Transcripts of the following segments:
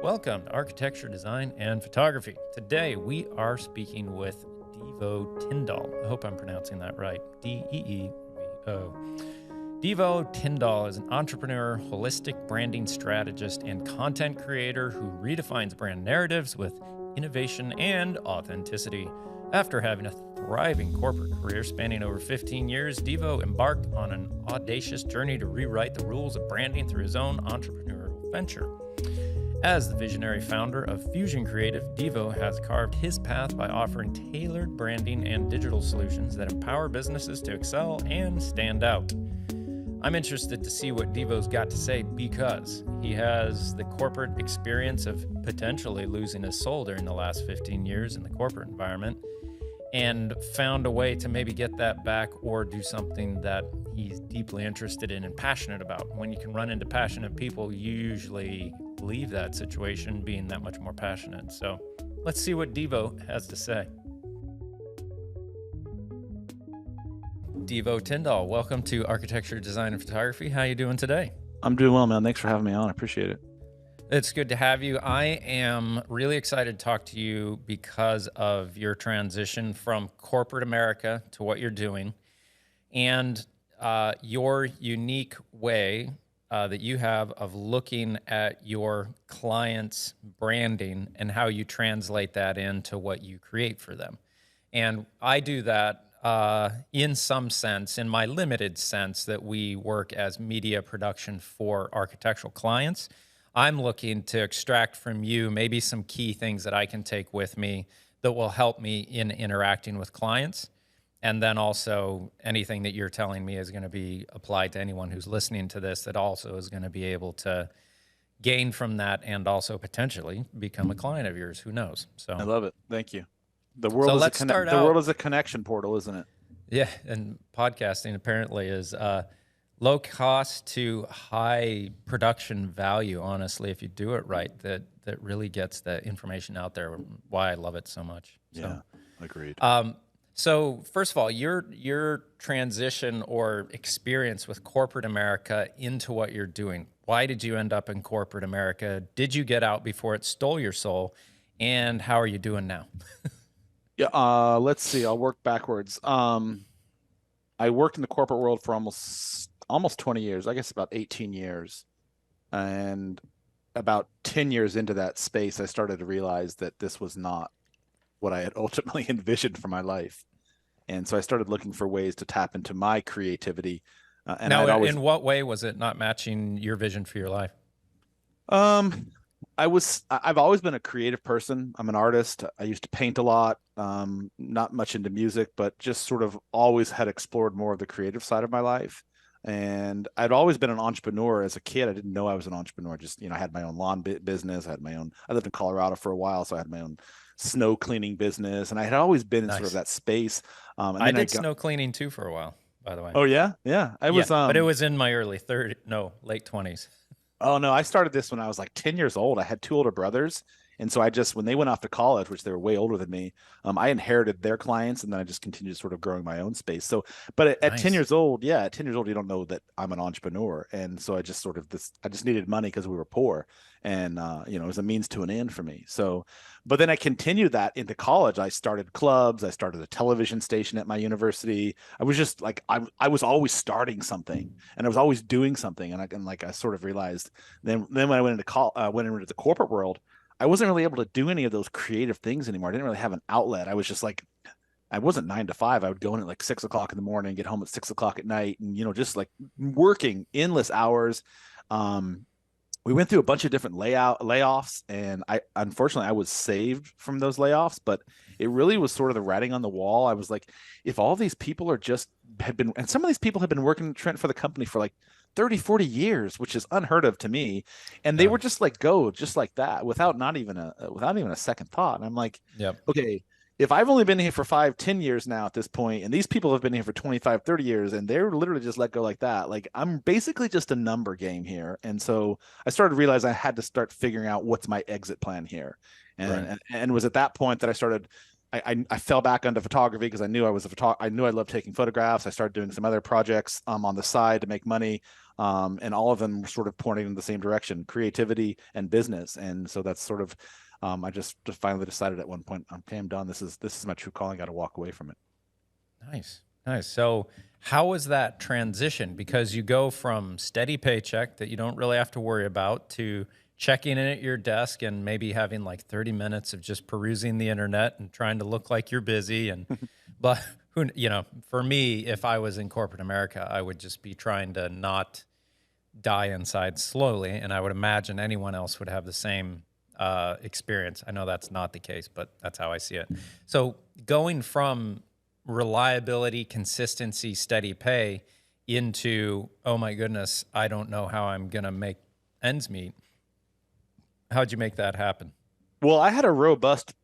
Welcome to Architecture, Design, and Photography. Today we are speaking with Deevo Tindall. I hope I'm pronouncing that right. D-E-E-V-O. Deevo Tindall is an entrepreneur, holistic branding strategist, and content creator who redefines brand narratives with innovation and authenticity. After having a thriving corporate career spanning over 15 years, Deevo embarked on an audacious journey to rewrite the rules of branding through his own entrepreneurial venture. As the visionary founder of Fusion Creative, Deevo has carved his path by offering tailored branding and digital solutions that empower businesses to excel and stand out. I'm interested to see what Deevo's got to say because he has the corporate experience of potentially losing his soul during the last 15 years in the corporate environment and found a way to maybe get that back or do something that he's deeply interested in and passionate about. When you can run into passionate people, you usually leave that situation being that much more passionate. So let's see what Deevo has to say. Deevo Tindall, welcome to Architecture, Design, and Photography. How are you doing today? I'm doing well, man. Thanks for having me on. I appreciate it. It's good to have you. I am really excited to talk to you because of your transition from corporate America to what you're doing and your unique way that you have of looking at your clients' branding and how you translate that into what you create for them. And I do that in some sense, in my limited sense that we work as media production for architectural clients. I'm looking to extract from you maybe some key things that I can take with me that will help me in interacting with clients. And then also anything that you're telling me is going to be applied to anyone who's listening to this that also is going to be able to gain from that and also potentially become a client of yours. Who knows? So I love it. Thank you. The world is a connection portal, isn't it? Yeah. And podcasting apparently is low cost to high production value, honestly, if you do it right, that really gets the information out there, why I love it so much. Yeah, agreed. So first of all, your transition or experience with corporate America into what you're doing, why did you end up in corporate America? Did you get out before it stole your soul? And how are you doing now? Yeah, let's see. I'll work backwards. I worked in the corporate world for almost 20 years, I guess about 18 years. And about 10 years into that space, I started to realize that this was not what I had ultimately envisioned for my life. And so I started looking for ways to tap into my creativity. Now, in what way was it not matching your vision for your life? I've always been a creative person. I'm an artist. I used to paint a lot, not much into music, but just sort of always had explored more of the creative side of my life. And I'd always been an entrepreneur as a kid. I didn't know I was an entrepreneur. Just, I had my own lawn business. I lived in Colorado for a while, so I had my own snow cleaning business. And I had always been in sort of that space. I did snow cleaning too for a while, by the way. Oh, yeah? Yeah. But it was in my late 20s. Oh, no, I started this when I was like 10 years old. I had two older brothers. And so when they went off to college, which they were way older than me, I inherited their clients, and then I just continued sort of growing my own space. So, but at 10 years old, you don't know that I'm an entrepreneur. And so I just I just needed money because we were poor, and, it was a means to an end for me. So, but then I continued that into college. I started clubs. I started a television station at my university. I was just like, I was always starting something, and I was always doing something. And I sort of realized then when I went into the corporate world, I wasn't really able to do any of those creative things anymore. I didn't really have an outlet. I was just like, I wasn't 9 to 5. I would go in at like 6 o'clock in the morning, get home at 6 o'clock at night, and, just like working endless hours. We went through a bunch of different layoffs, and unfortunately I was saved from those layoffs, but it really was sort of the writing on the wall. I was like, if all these people and some of these people had been working at Trent for the company for like 30, 40 years, which is unheard of to me. And they were just like, just like that without even a second thought. And I'm like, okay, if I've only been here for 5-10 years now at this point, and these people have been here for 25-30 years, and they're literally just let go like that, like I'm basically just a number game here. And so I started to realize I had to start figuring out what's my exit plan here. And it was at that point that I started I fell back onto photography because I knew I was I knew I loved taking photographs. I started doing some other projects on the side to make money. And all of them were sort of pointing in the same direction, creativity and business. And so that's sort of, I just finally decided at one point, okay, I'm done. This is my true calling. I got to walk away from it. Nice. Nice. So how was that transition? Because you go from steady paycheck that you don't really have to worry about to checking in at your desk and maybe having like 30 minutes of just perusing the internet and trying to look like you're busy. And, but who, for me, if I was in corporate America, I would just be trying to not die inside slowly. And I would imagine anyone else would have the same experience. I know that's not the case, but that's how I see it. So going from reliability, consistency, steady pay into, oh my goodness, I don't know how I'm going to make ends meet. How'd you make that happen? Well, I had a robust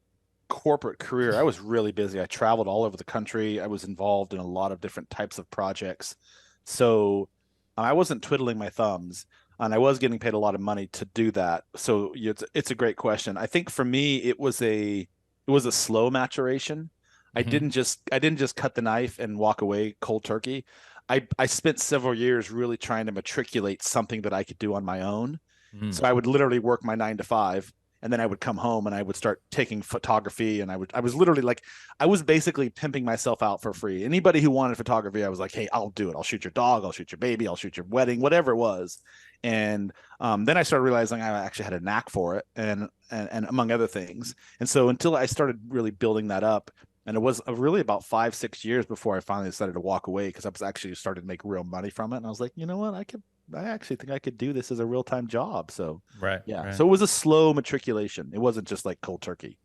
corporate career. I was really busy. I traveled all over the country. I was involved in a lot of different types of projects. So I wasn't twiddling my thumbs, and I was getting paid a lot of money to do that. So it's a great question. I think for me, it was a slow maturation. I didn't just cut the knife and walk away cold turkey. I spent several years really trying to matriculate something that I could do on my own. So I would literally work my 9 to 5, and then I would come home and I would start taking photography, and I was literally like, I was basically pimping myself out for free. Anybody who wanted photography, I was like, hey, I'll do it. I'll shoot your dog. I'll shoot your baby. I'll shoot your wedding, whatever it was. And then I started realizing I actually had a knack for it, and among other things. And so until I started really building that up, and it was really about 5-6 years before I finally decided to walk away, because I was actually started to make real money from it. And I was like, you know what? I actually think I could do this as a real-time job. So right. So it was a slow matriculation. It wasn't just like cold turkey.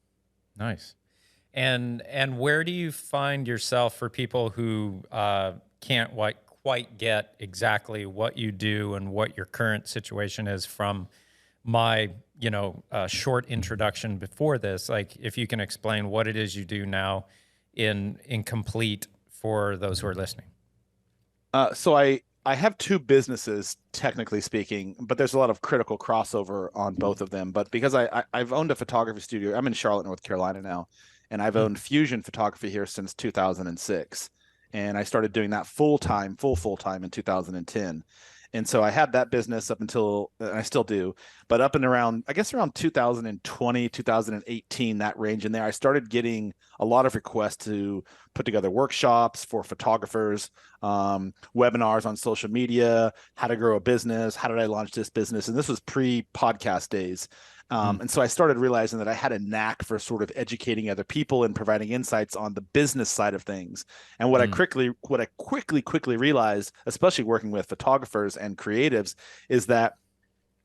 Nice. And where do you find yourself for people who can't quite get exactly what you do and what your current situation is from my, short introduction before this? Like, if you can explain what it is you do now in complete for those who are listening. So I have two businesses, technically speaking, but there's a lot of critical crossover on both of them. But because I've owned a photography studio, I'm in Charlotte, North Carolina now, and I've owned Fusion Photography here since 2006. And I started doing that full time in 2010. And so I had that business up until, and I still do, but up and around, I guess around 2020, 2018, that range in there, I started getting a lot of requests to put together workshops for photographers, webinars on social media, how to grow a business, how did I launch this business? And this was pre-podcast days. And so I started realizing that I had a knack for sort of educating other people and providing insights on the business side of things. And what I quickly realized, especially working with photographers and creatives, is that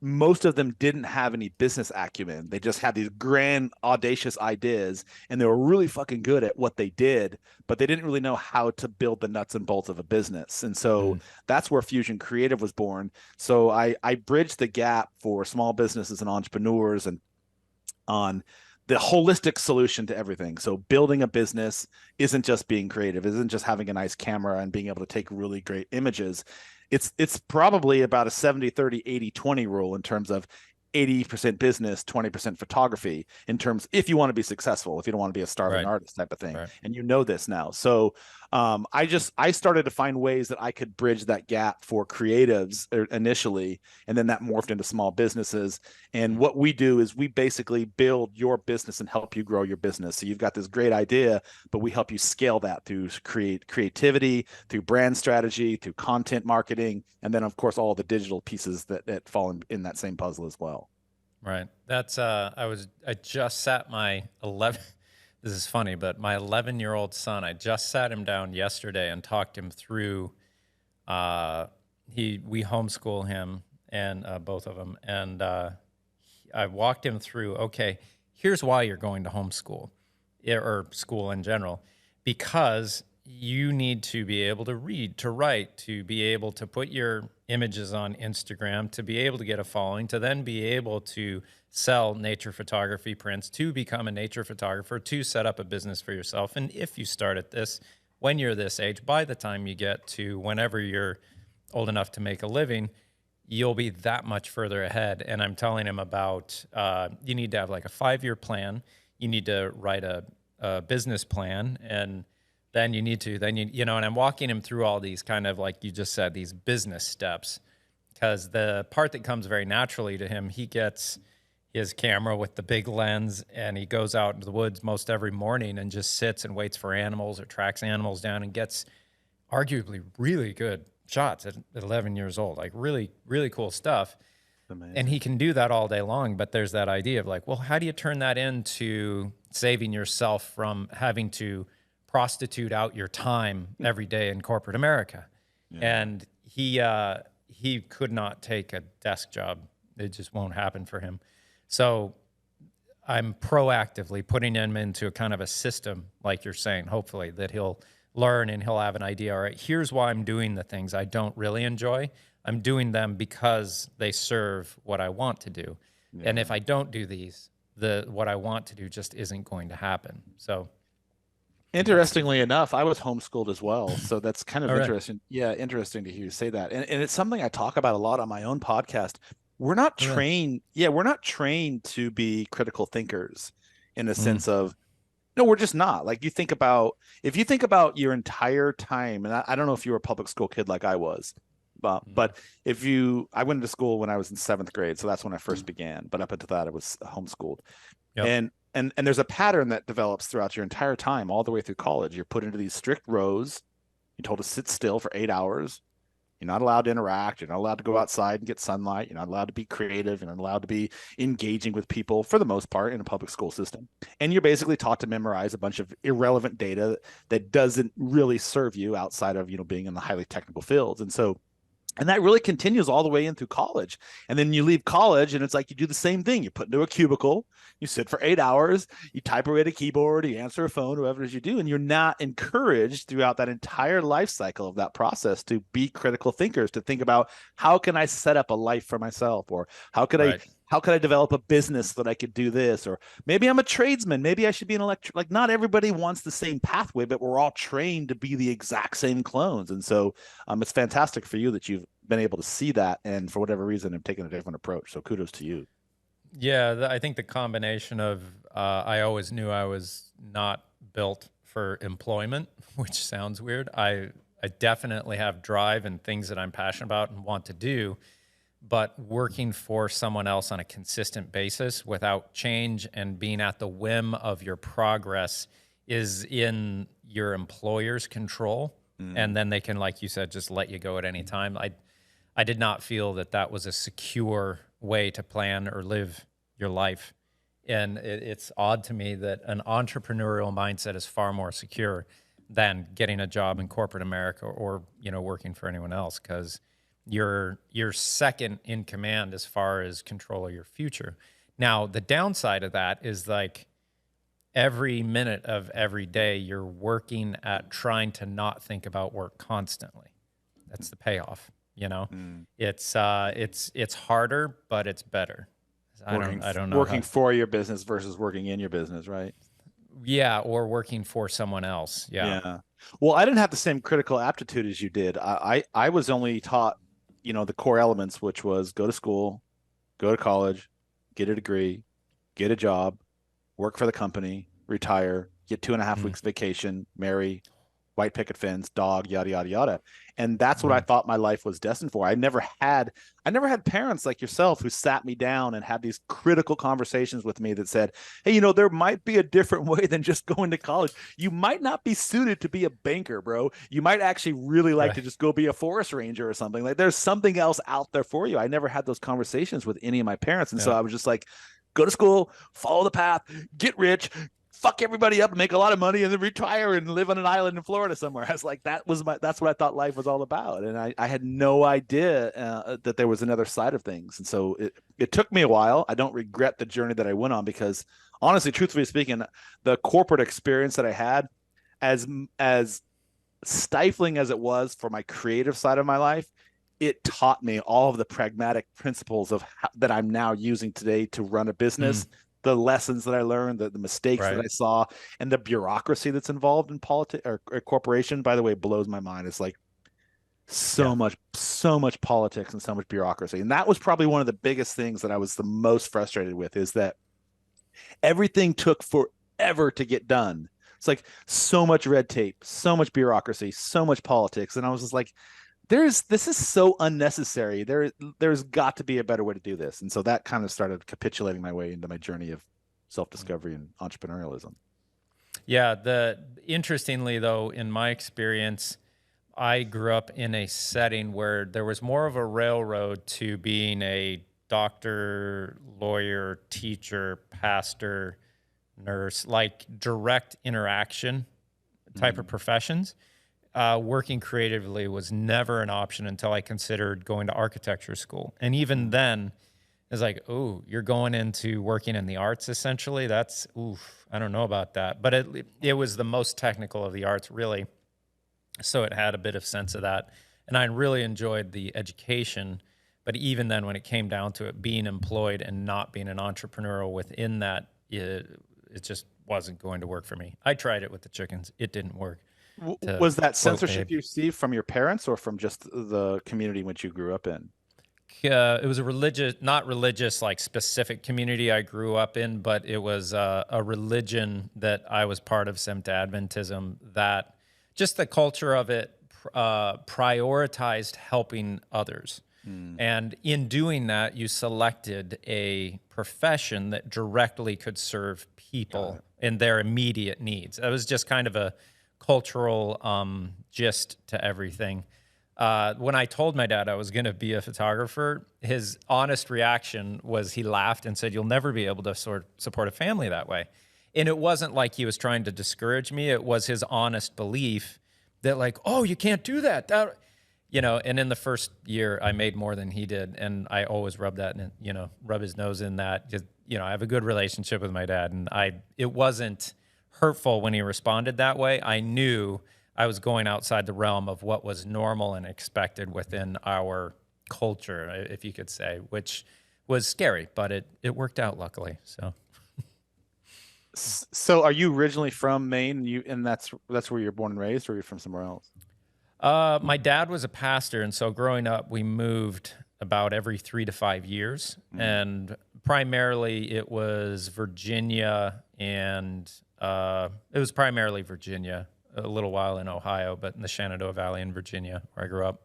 most of them didn't have any business acumen. They just had these grand, audacious ideas, and they were really fucking good at what they did, but they didn't really know how to build the nuts and bolts of a business. And so that's where Fusion Creative was born. So I bridged the gap for small businesses and entrepreneurs and on the holistic solution to everything. So building a business isn't just being creative, isn't just having a nice camera and being able to take really great images. It's probably about a 70-30, 80-20 rule in terms of 80% business, 20% photography, in terms, if you want to be successful, if you don't want to be a starving artist type of thing. And you know this now. So I started to find ways that I could bridge that gap for creatives initially, and then that morphed into small businesses. And what we do is we basically build your business and help you grow your business. So you've got this great idea, but we help you scale that through creativity, through brand strategy, through content marketing, and then of course all the digital pieces that fall in that same puzzle as well. Right. That's I just sat my 11. This is funny, but my 11-year-old son, I just sat him down yesterday and talked him through. We homeschool him, and both of them, and I walked him through. Okay, here's why you're going to homeschool, or school in general, because you need to be able to read, to write, to be able to put your images on Instagram, to be able to get a following, to then be able to sell nature photography prints, to become a nature photographer, to set up a business for yourself. And if you start at this, when you're this age, by the time you get to whenever you're old enough to make a living, you'll be that much further ahead. And I'm telling him about, you need to have like a 5-year plan. You need to write a a business plan, and then you need to, and I'm walking him through all these kind of, like you just said, these business steps, because the part that comes very naturally to him, he gets his camera with the big lens and he goes out into the woods most every morning and just sits and waits for animals or tracks animals down and gets arguably really good shots at 11 years old, like really, really cool stuff. Amazing. And he can do that all day long. But there's that idea of like, well, how do you turn that into saving yourself from having to prostitute out your time every day in corporate America? Yeah. And he could not take a desk job. It just won't happen for him. So I'm proactively putting him into a kind of a system, like you're saying, hopefully, that he'll learn and he'll have an idea. All right, here's why I'm doing the things I don't really enjoy. I'm doing them because they serve what I want to do. Yeah. And if I don't do these, what I want to do just isn't going to happen. So interestingly enough, I was homeschooled as well. So that's kind of interesting. Right. Yeah, interesting to hear you say that. And it's something I talk about a lot on my own podcast. We're not trained. Yeah, we're not trained to be critical thinkers in the sense of, no, we're just not. Like if you think about your entire time, and I don't know if you were a public school kid like I was, but I went to school when I was in 7th grade. So that's when I first began. But up until that, I was homeschooled. Yep. And there's a pattern that develops throughout your entire time, all the way through college. You're put into these strict rows. You're told to sit still for 8 hours. You're not allowed to interact. You're not allowed to go outside and get sunlight. You're not allowed to be creative. You're not allowed to be engaging with people for the most part in a public school system. And you're basically taught to memorize a bunch of irrelevant data that doesn't really serve you outside of, being in the highly technical fields. And that really continues all the way in through college. And then you leave college and it's like you do the same thing. You put into a cubicle, you sit for 8 hours, you type away at a keyboard, you answer a phone, whatever it is you do. And you're not encouraged throughout that entire life cycle of that process to be critical thinkers, to think about how can I set up a life for myself, or how could I develop a business so that I could do this? Or maybe I'm a tradesman. Maybe I should be an electric. Like not everybody wants the same pathway, but we're all trained to be the exact same clones. And so it's fantastic for you that you've been able to see that. And for whatever reason, have taken a different approach. So kudos to you. Yeah, I think the combination of I always knew I was not built for employment, which sounds weird. I definitely have drive and things that I'm passionate about and want to do. But working for someone else on a consistent basis without change and being at the whim of your progress is in your employer's control. And then they can, like you said, just let you go at any time. I did not feel that was a secure way to plan or live your life. And it's odd to me that an entrepreneurial mindset is far more secure than getting a job in corporate America or, working for anyone else, because you're second in command as far as control of your future. Now, the downside of that is like every minute of every day, you're working at trying to not think about work constantly. That's the payoff. It's harder, but it's better. I don't know. Working for your business versus working in your business, right? Yeah, or working for someone else. Yeah. Well, I didn't have the same critical aptitude as you did. I was only taught the core elements, which was go to school, go to college, get a degree, get a job, work for the company, retire, get 2.5 weeks vacation, marry, white picket fence, dog, yada, yada, yada. And that's what I thought my life was destined for. I never had parents like yourself who sat me down and had these critical conversations with me that said, hey, there might be a different way than just going to college. You might not be suited to be a banker, bro. You might actually really like to just go be a forest ranger or something. Like there's something else out there for you. I never had those conversations with any of my parents. And so I was just like, go to school, follow the path, get rich, fuck everybody up and make a lot of money and then retire and live on an island in Florida somewhere. I was like, that's what I thought life was all about. And I had no idea that there was another side of things. And so it took me a while. I don't regret the journey that I went on, because honestly, truthfully speaking, the corporate experience that I had, as stifling as it was for my creative side of my life, it taught me all of the pragmatic principles that I'm now using today to run a business. The lessons that I learned, the mistakes that I saw, and the bureaucracy that's involved in politics or corporation, by the way, blows my mind. It's like so much politics and so much bureaucracy. And that was probably one of the biggest things that I was the most frustrated with, is that everything took forever to get done. It's like so much red tape, so much bureaucracy, so much politics. And I was just like, this is so unnecessary. There's got to be a better way to do this. And so that kind of started capitulating my way into my journey of self-discovery and entrepreneurialism. Yeah, interestingly though, in my experience, I grew up in a setting where there was more of a railroad to being a doctor, lawyer, teacher, pastor, nurse, like direct interaction type of professions. Working creatively was never an option until I considered going to architecture school. And even then, it's like, oh, you're going into working in the arts essentially. That's, oof, I don't know about that. But it was the most technical of the arts, really. So it had a bit of sense of that. And I really enjoyed the education. But even then, when it came down to it, being employed and not being an entrepreneur within that, it just wasn't going to work for me. I tried it with the chickens. It didn't work. Was that censorship you received from your parents or from just the community in which you grew up in? It was a religious, not religious, like specific community I grew up in, but it was a religion that I was part of, Seventh-day Adventism, that just the culture of it prioritized helping others. And in doing that, you selected a profession that directly could serve people in their immediate needs. It was just kind of a cultural gist to everything. When I told my dad I was going to be a photographer, his honest reaction was he laughed and said, "You'll never be able to support a family that way." And it wasn't like he was trying to discourage me. It was his honest belief that like, "Oh, you can't do that." And in the first year I made more than he did. And I always rub his nose in that. Just, I have a good relationship with my dad, and it wasn't hurtful when he responded that way. I knew I was going outside the realm of what was normal and expected within our culture, if you could say, which was scary, but it worked out luckily. So are you originally from Maine? And that's where you're born and raised, or are you from somewhere else? My dad was a pastor, and so growing up, we moved about every 3 to 5 years, and primarily it was Virginia, and it was primarily Virginia. A little while in Ohio, but in the Shenandoah Valley in Virginia, where I grew up.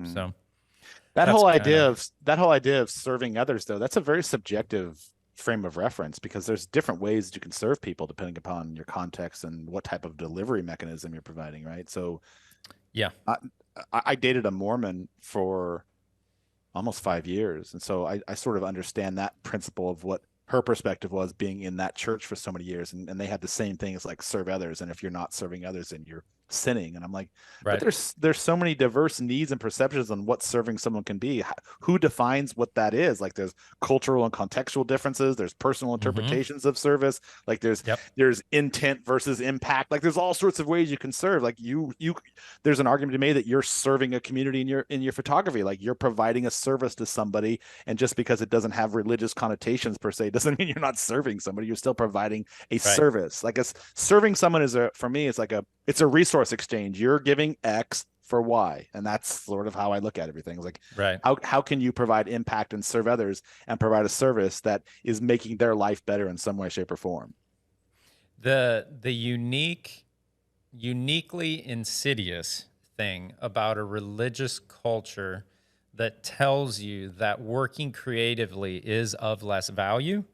So that whole idea of serving others, though, that's a very subjective frame of reference, because there's different ways you can serve people depending upon your context and what type of delivery mechanism you're providing, right? So yeah, I dated a Mormon for almost 5 years, and so I sort of understand that principle of what her perspective was, being in that church for so many years, and they had the same thing as like serve others, and if you're not serving others, then you're sinning. And I'm like, right. But there's so many diverse needs and perceptions on what serving someone can be. Who defines what that is? Like there's cultural and contextual differences, there's personal interpretations of service, like there's intent versus impact, like there's all sorts of ways you can serve. Like you there's an argument to be made that you're serving a community in your photography, like you're providing a service to somebody, and just because it doesn't have religious connotations per se doesn't mean you're not serving somebody. You're still providing a service. Like serving someone for me, it's a resource exchange. You're giving X for Y, and that's sort of how I look at everything. It's like, how can you provide impact and serve others and provide a service that is making their life better in some way, shape, or form? The uniquely insidious thing about a religious culture that tells you that working creatively is of less value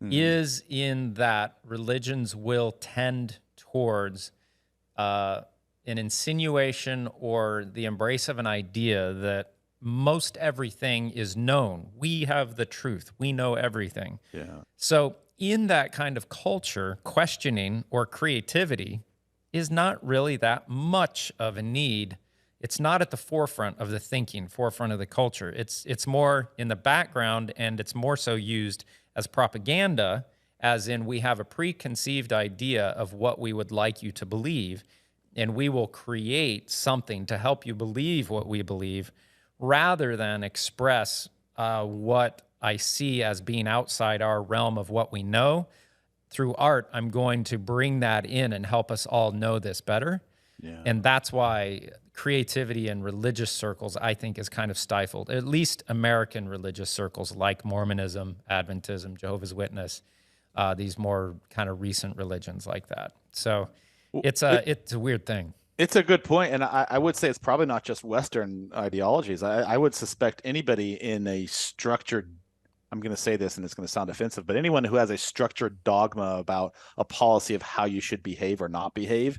is in that religions will tend towards an insinuation or the embrace of an idea that most everything is known. We have the truth. We know everything. Yeah. So in that kind of culture, questioning or creativity is not really that much of a need. It's not at the forefront of the thinking, forefront of the culture. It's more in the background, and it's more so used as propaganda, as in we have a preconceived idea of what we would like you to believe, and we will create something to help you believe what we believe, rather than express what I see as being outside our realm of what we know. Through art, I'm going to bring that in and help us all know this better. Yeah. And that's why creativity in religious circles, I think, is kind of stifled, at least American religious circles like Mormonism, Adventism, Jehovah's Witness. these more kind of recent religions like that. So Well, it's a weird thing. it's a good point, and I would say it's probably not just Western ideologies. I would suspect anybody in a structured, I'm going to say this and it's going to sound offensive, but anyone who has a structured dogma about a policy of how you should behave or not behave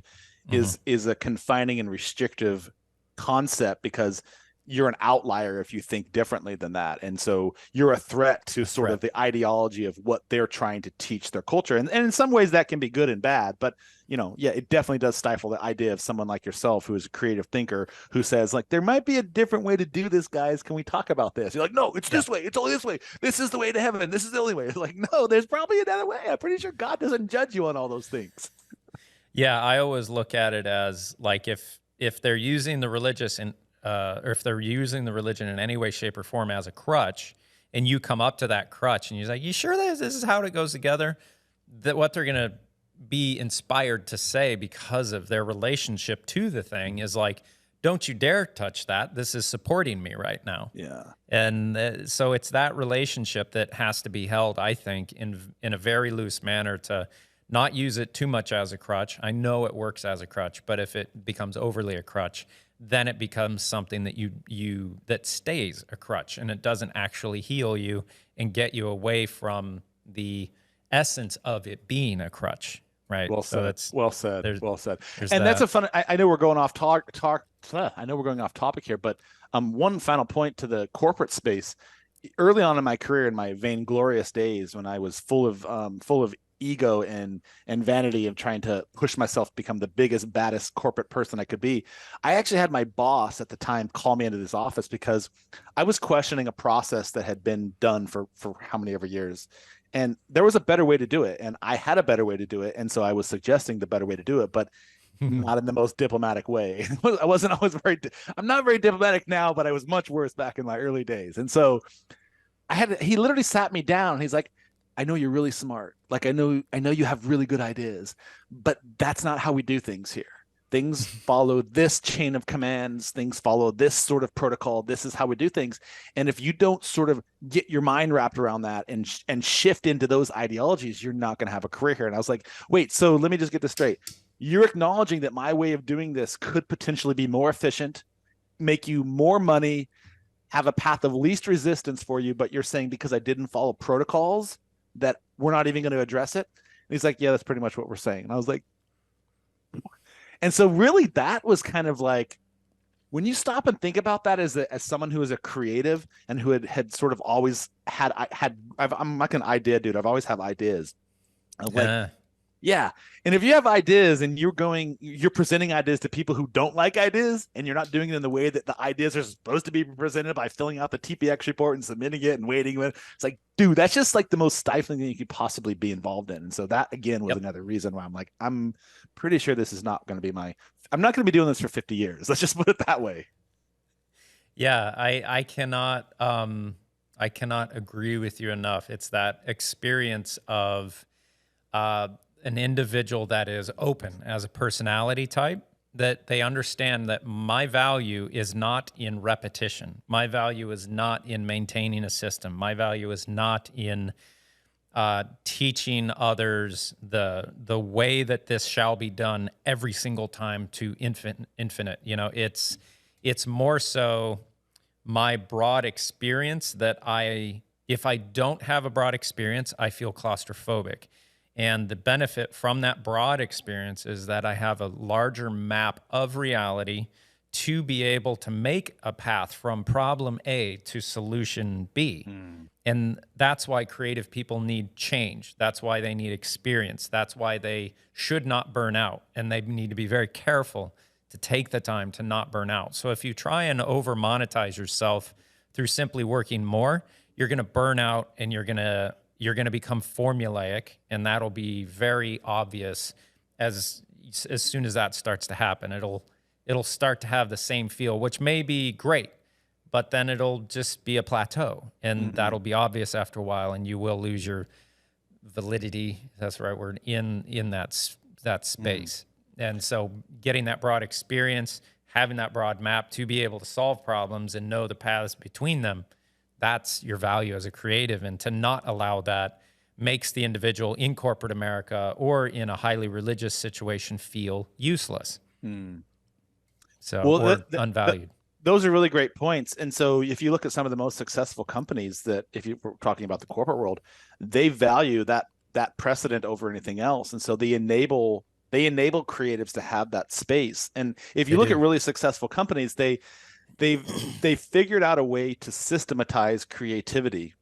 Hmm. is a confining and restrictive concept, because you're an outlier if you think differently than that. And so you're a threat to A sort of threat. the ideology of what they're trying to teach their culture. And in some ways that can be good and bad, but yeah, it definitely does stifle the idea of someone like yourself who is a creative thinker who says, like, there might be a different way to do this, guys. Can we talk about this? You're like, no, it's Yeah. this way. It's only this way. This is the way to heaven. This is the only way. It's like, no, there's probably another way. I'm pretty sure God doesn't judge you on all those things. Yeah, I always look at it as like if they're using the religious and or if they're using the religion in any way, shape, or form as a crutch, and you come up to that crutch and you're like, "You sure this is how it goes together?" That what they're gonna be inspired to say because of their relationship to the thing is like, "Don't you dare touch that. This is supporting me right now." Yeah. And so it's that relationship that has to be held, I think, in a very loose manner to not use it too much as a crutch. I know it works as a crutch, but if it becomes overly a crutch, then it becomes something that you that stays a crutch and it doesn't actually heal you and get you away from the essence of it being a crutch, right? Well So said. it's Well said. there's Well said. there's And that's a that. fun. I know we're going off I know we're going off topic here, but one final point to the corporate space. Early on in my career, in my vainglorious days, when I was full of ego and vanity of trying to push myself to become the biggest, baddest corporate person I could be, I actually had my boss at the time call me into this office because I was questioning a process that had been done for how many ever years. And there was a better way to do it. And I had a better way to do it. And so I was suggesting the better way to do it, but not in the most diplomatic way. I wasn't always I'm not very diplomatic now, but I was much worse back in my early days. And so he literally sat me down. He's like, I know you're really smart. Like, I know you have really good ideas, but that's not how we do things here. Things follow this chain of commands. Things follow this sort of protocol. This is how we do things. And if you don't sort of get your mind wrapped around that and shift into those ideologies, you're not going to have a career here. And I was like, wait, so let me just get this straight. You're acknowledging that my way of doing this could potentially be more efficient, make you more money, have a path of least resistance for you, but you're saying because I didn't follow protocols that we're not even going to address it. And he's like, yeah, that's pretty much what we're saying. And I was like, and so really that was kind of like, when you stop and think about that as someone who is a creative and who had sort of always I'm like an idea dude. I've always had ideas. I'm like, Yeah. yeah. And if you have ideas and you're presenting ideas to people who don't like ideas, and you're not doing it in the way that the ideas are supposed to be presented by filling out the TPX report and submitting it and waiting with, it's like, dude, that's just like the most stifling thing you could possibly be involved in. And so that again was Yep. another reason why I'm like, I'm pretty sure this is not going to be I'm not going to be doing this for 50 years. Let's just put it that way. Yeah, I cannot agree with you enough. It's that experience of an individual that is open as a personality type, that they understand that my value is not in repetition. My value is not in maintaining a system. My value is not in teaching others the way that this shall be done every single time to infinite. You know, it's more so my broad experience that if I don't have a broad experience, I feel claustrophobic. And the benefit from that broad experience is that I have a larger map of reality to be able to make a path from problem A to solution B. And that's why creative people need change. That's why they need experience. That's why they should not burn out. And they need to be very careful to take the time to not burn out. So if you try and over monetize yourself through simply working more, you're going to burn out and you're going to become formulaic, and that'll be very obvious as soon as that starts to happen. It'll start to have the same feel, which may be great, but then it'll just be a plateau, and that'll be obvious after a while, and you will lose your validity. That's the right word in that space. And so getting that broad experience, having that broad map to be able to solve problems and know the paths between them, that's your value as a creative. And to not allow that makes the individual in corporate America or in a highly religious situation feel useless. So, Well, or unvalued. those are really great points. And so if you look at some of the most successful companies that, if you were talking about the corporate world, they value that precedent over anything else. And so they enable creatives to have that space. And if you look at really successful companies, they figured out a way to systematize creativity.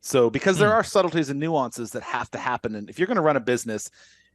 So because there are subtleties and nuances that have to happen, and if you're going to run a business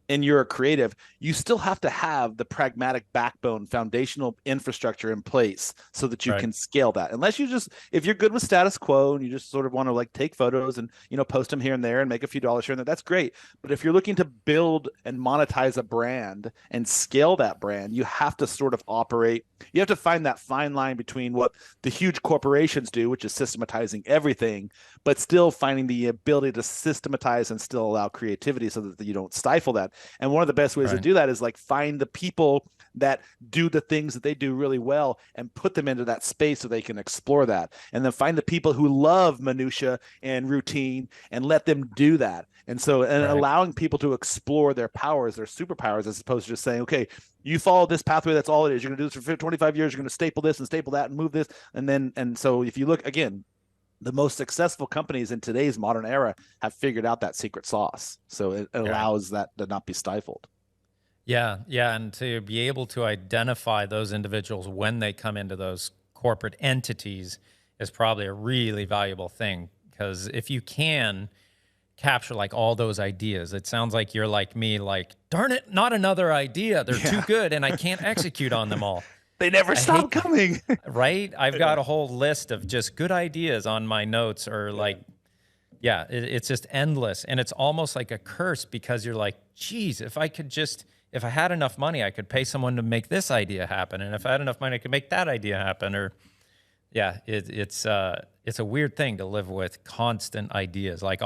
and you're a creative, you still have to have the pragmatic backbone, foundational infrastructure in place so that you can scale that. Unless you just, if you're good with status quo and you just sort of want to like take photos and, you know, post them here and there and make a few dollars here and there, that's great. But if you're looking to build and monetize a brand and scale that brand, you have to sort of operate, you have to find that fine line between what the huge corporations do, which is systematizing everything, but still finding the ability to systematize and still allow creativity so that you don't stifle that. And one of the best ways to do that is like find the people that do the things that they do really well and put them into that space so they can explore that. And then find the people who love minutia and routine and let them do that. And so, and allowing people to explore their powers, their superpowers, as opposed to just saying, okay, you follow this pathway, that's all it is. You're going to do this for 25 years. You're going to staple this and staple that and move this. And so if you look again, the most successful companies in today's modern era have figured out that secret sauce. So it allows that to not be stifled. Yeah. Yeah. And to be able to identify those individuals when they come into those corporate entities is probably a really valuable thing. Because if you can capture like all those ideas, it sounds like you're like me, like, darn it, not another idea. They're too good and I can't execute on them all. They never stop coming. Right? I've got a whole list of just good ideas on my notes, or like, it's just endless. And it's almost like a curse because you're like, geez, if I had enough money, I could pay someone to make this idea happen. And if I had enough money, I could make that idea happen. Or it's a weird thing to live with constant ideas. Like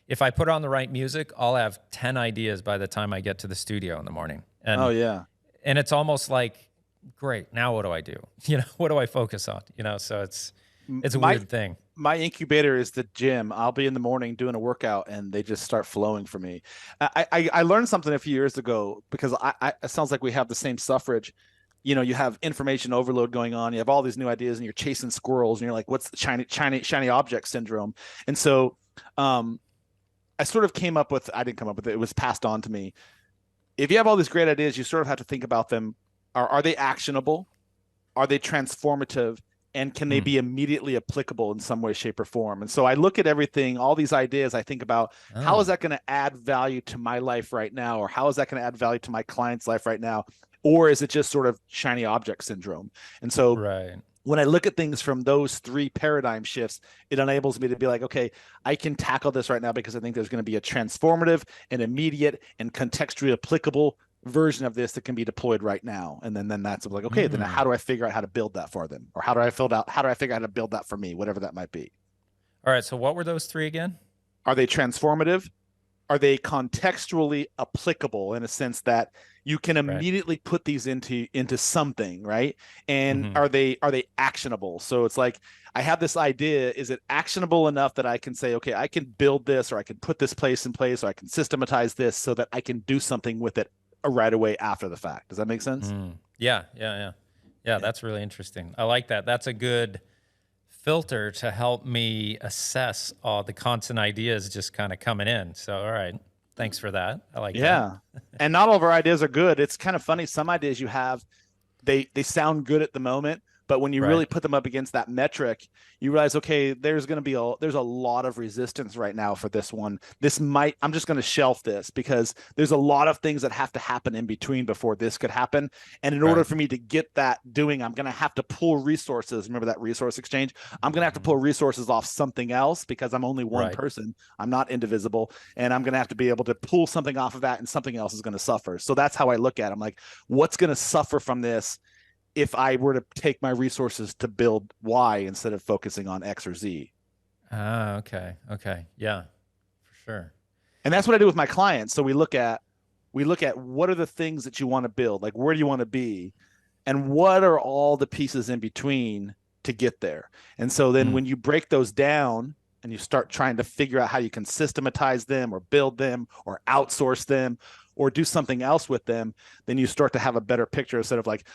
if I put on the right music, I'll have 10 ideas by the time I get to the studio in the morning. And, and it's almost like, great, now what do I do? You know, what do I focus on? You know, so it's a weird thing. My incubator is the gym. I'll be in the morning doing a workout and they just start flowing for me. I learned something a few years ago because it sounds like we have the same suffrage. You know, you have information overload going on. You have all these new ideas and you're chasing squirrels and you're like, what's the shiny object syndrome? And so I sort of I didn't come up with it. It was passed on to me. If you have all these great ideas, you sort of have to think about them. Are they actionable? Are they transformative? And can they be immediately applicable in some way, shape, or form? And so I look at everything, all these ideas, I think about how is that going to add value to my life right now? Or how is that going to add value to my client's life right now? Or is it just sort of shiny object syndrome? And so when I look at things from those three paradigm shifts, it enables me to be like, okay, I can tackle this right now because I think there's going to be a transformative and immediate and contextually applicable version of this that can be deployed right now. And then that's like, okay, then how do I figure out how to build that for them? Or how do I figure out how to build that for me, whatever that might be. All right. So what were those three again? Are they transformative? Are they contextually applicable in a sense that you can immediately put these into something, right? And are they actionable? So it's like, I have this idea. Is it actionable enough that I can say, okay, I can build this, or I can put this place in place, or I can systematize this so that I can do something with it right away after the fact? Does that make sense? Yeah. That's really interesting. I like that. That's a good filter to help me assess all the constant ideas just kind of coming in. So, all right. Thanks for that. I like that. And not all of our ideas are good. It's kind of funny. Some ideas you have, they sound good at the moment, but when you really put them up against that metric, you realize, okay, there's a lot of resistance right now for this one. I'm just going to shelf this because there's a lot of things that have to happen in between before this could happen. And in order for me to get that doing, I'm going to have to pull resources. Remember that resource exchange? I'm going to have to pull resources off something else because I'm only one person. I'm not indivisible. And I'm going to have to be able to pull something off of that, and something else is going to suffer. So that's how I look at it. I'm like, what's going to suffer from this if I were to take my resources to build Y instead of focusing on X or Z? Okay. Yeah, for sure. And that's what I do with my clients. So we look at what are the things that you want to build? Like, where do you want to be? And what are all the pieces in between to get there? And so then when you break those down and you start trying to figure out how you can systematize them or build them or outsource them or do something else with them, then you start to have a better picture instead of like,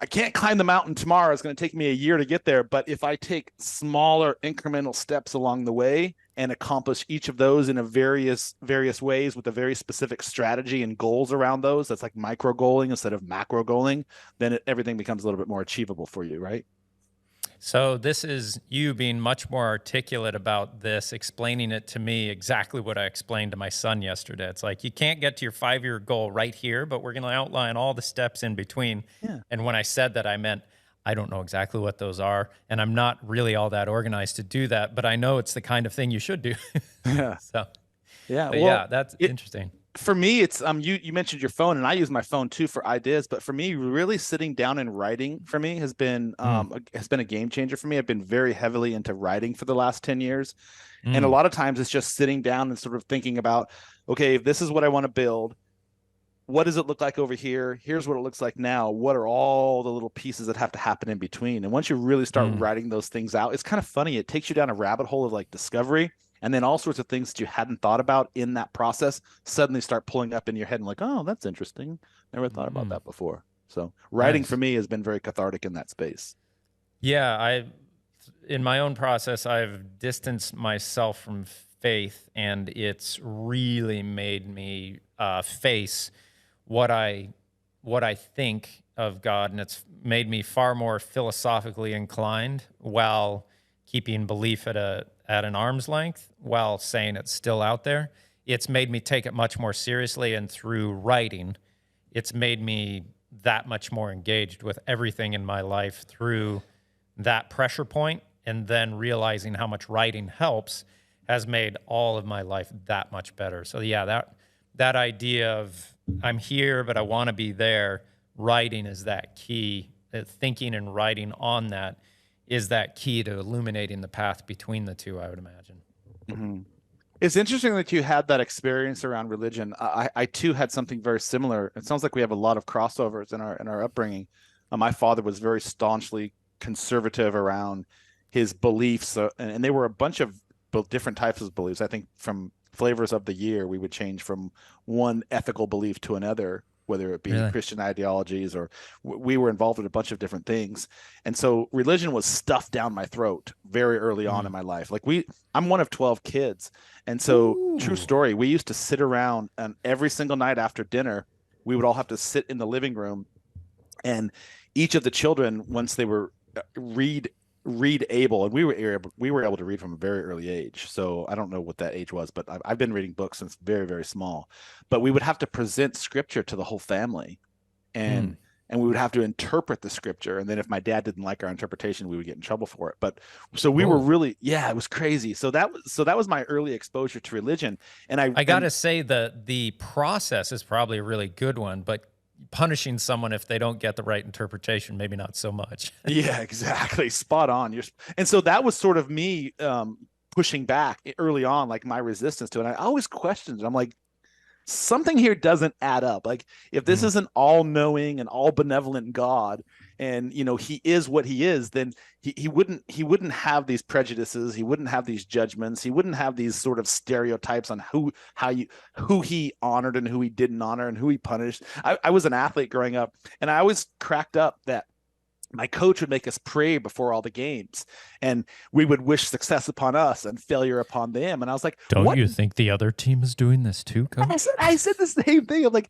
I can't climb the mountain tomorrow. It's going to take me a year to get there. But if I take smaller incremental steps along the way and accomplish each of those in a various ways with a very specific strategy and goals around those, that's like micro goaling instead of macro goaling, then everything becomes a little bit more achievable for you, right? So this is you being much more articulate about this, explaining it to me exactly what I explained to my son yesterday. It's like, you can't get to your 5-year goal right here, but we're going to outline all the steps in between. Yeah. And when I said that, I meant I don't know exactly what those are, and I'm not really all that organized to do that, but I know it's the kind of thing you should do. Yeah. So, yeah. Well, yeah, that's interesting. For me, it's you mentioned your phone, and I use my phone too for ideas. But for me, really sitting down and writing for me has been a game changer for me. I've been very heavily into writing for the last 10 years, and a lot of times it's just sitting down and sort of thinking about, okay, if this is what I want to build, what does it look like over here? Here's what it looks like now. What are all the little pieces that have to happen in between? And once you really start writing those things out, it's kind of funny. It takes you down a rabbit hole of like discovery. And then all sorts of things that you hadn't thought about in that process suddenly start pulling up in your head and like, oh, that's interesting. Never thought about that before. So writing for me has been very cathartic in that space. Yeah, in my own process, I've distanced myself from faith, and it's really made me face what I think of God, and it's made me far more philosophically inclined while keeping belief at an arm's length, while saying it's still out there. It's made me take it much more seriously, and through writing, it's made me that much more engaged with everything in my life through that pressure point, and then realizing how much writing helps has made all of my life that much better. So yeah, that idea of I'm here, but I want to be there, writing is that key. Thinking and writing on that is that key to illuminating the path between the two, I would imagine. Mm-hmm. It's interesting that you had that experience around religion. I too had something very similar. It sounds like we have a lot of crossovers in our upbringing. My father was very staunchly conservative around his beliefs, and they were a bunch of different types of beliefs. I think from flavors of the year, we would change from one ethical belief to another, whether it be Christian ideologies, or we were involved in a bunch of different things. And so religion was stuffed down my throat very early on in my life. Like I'm one of 12 kids. And so true story, we used to sit around, and every single night after dinner, we would all have to sit in the living room, and each of the children, once they were read able, and we were able to read from a very early age. So I don't know what that age was, but I've been reading books since very, very small. But we would have to present scripture to the whole family, and we would have to interpret the scripture. And then if my dad didn't like our interpretation, we would get in trouble for it. But so we were really, it was crazy. So that was my early exposure to religion. And I gotta say the process is probably a really good one, but punishing someone if they don't get the right interpretation, maybe not so much. Yeah, exactly. Spot on. And so that was sort of me pushing back early on, like my resistance to it. And I always questioned it. I'm like, something here doesn't add up. Like, if this is an all-knowing and all-benevolent God, and he is what he is, then he wouldn't have these prejudices, he wouldn't have these judgments, he wouldn't have these sort of stereotypes on who he honored and who he didn't honor and who he punished. I was an athlete growing up, and I always cracked up that my coach would make us pray before all the games, and we would wish success upon us and failure upon them. And I was like, don't you think the other team is doing this too, Coach? I said the same thing. I'm like,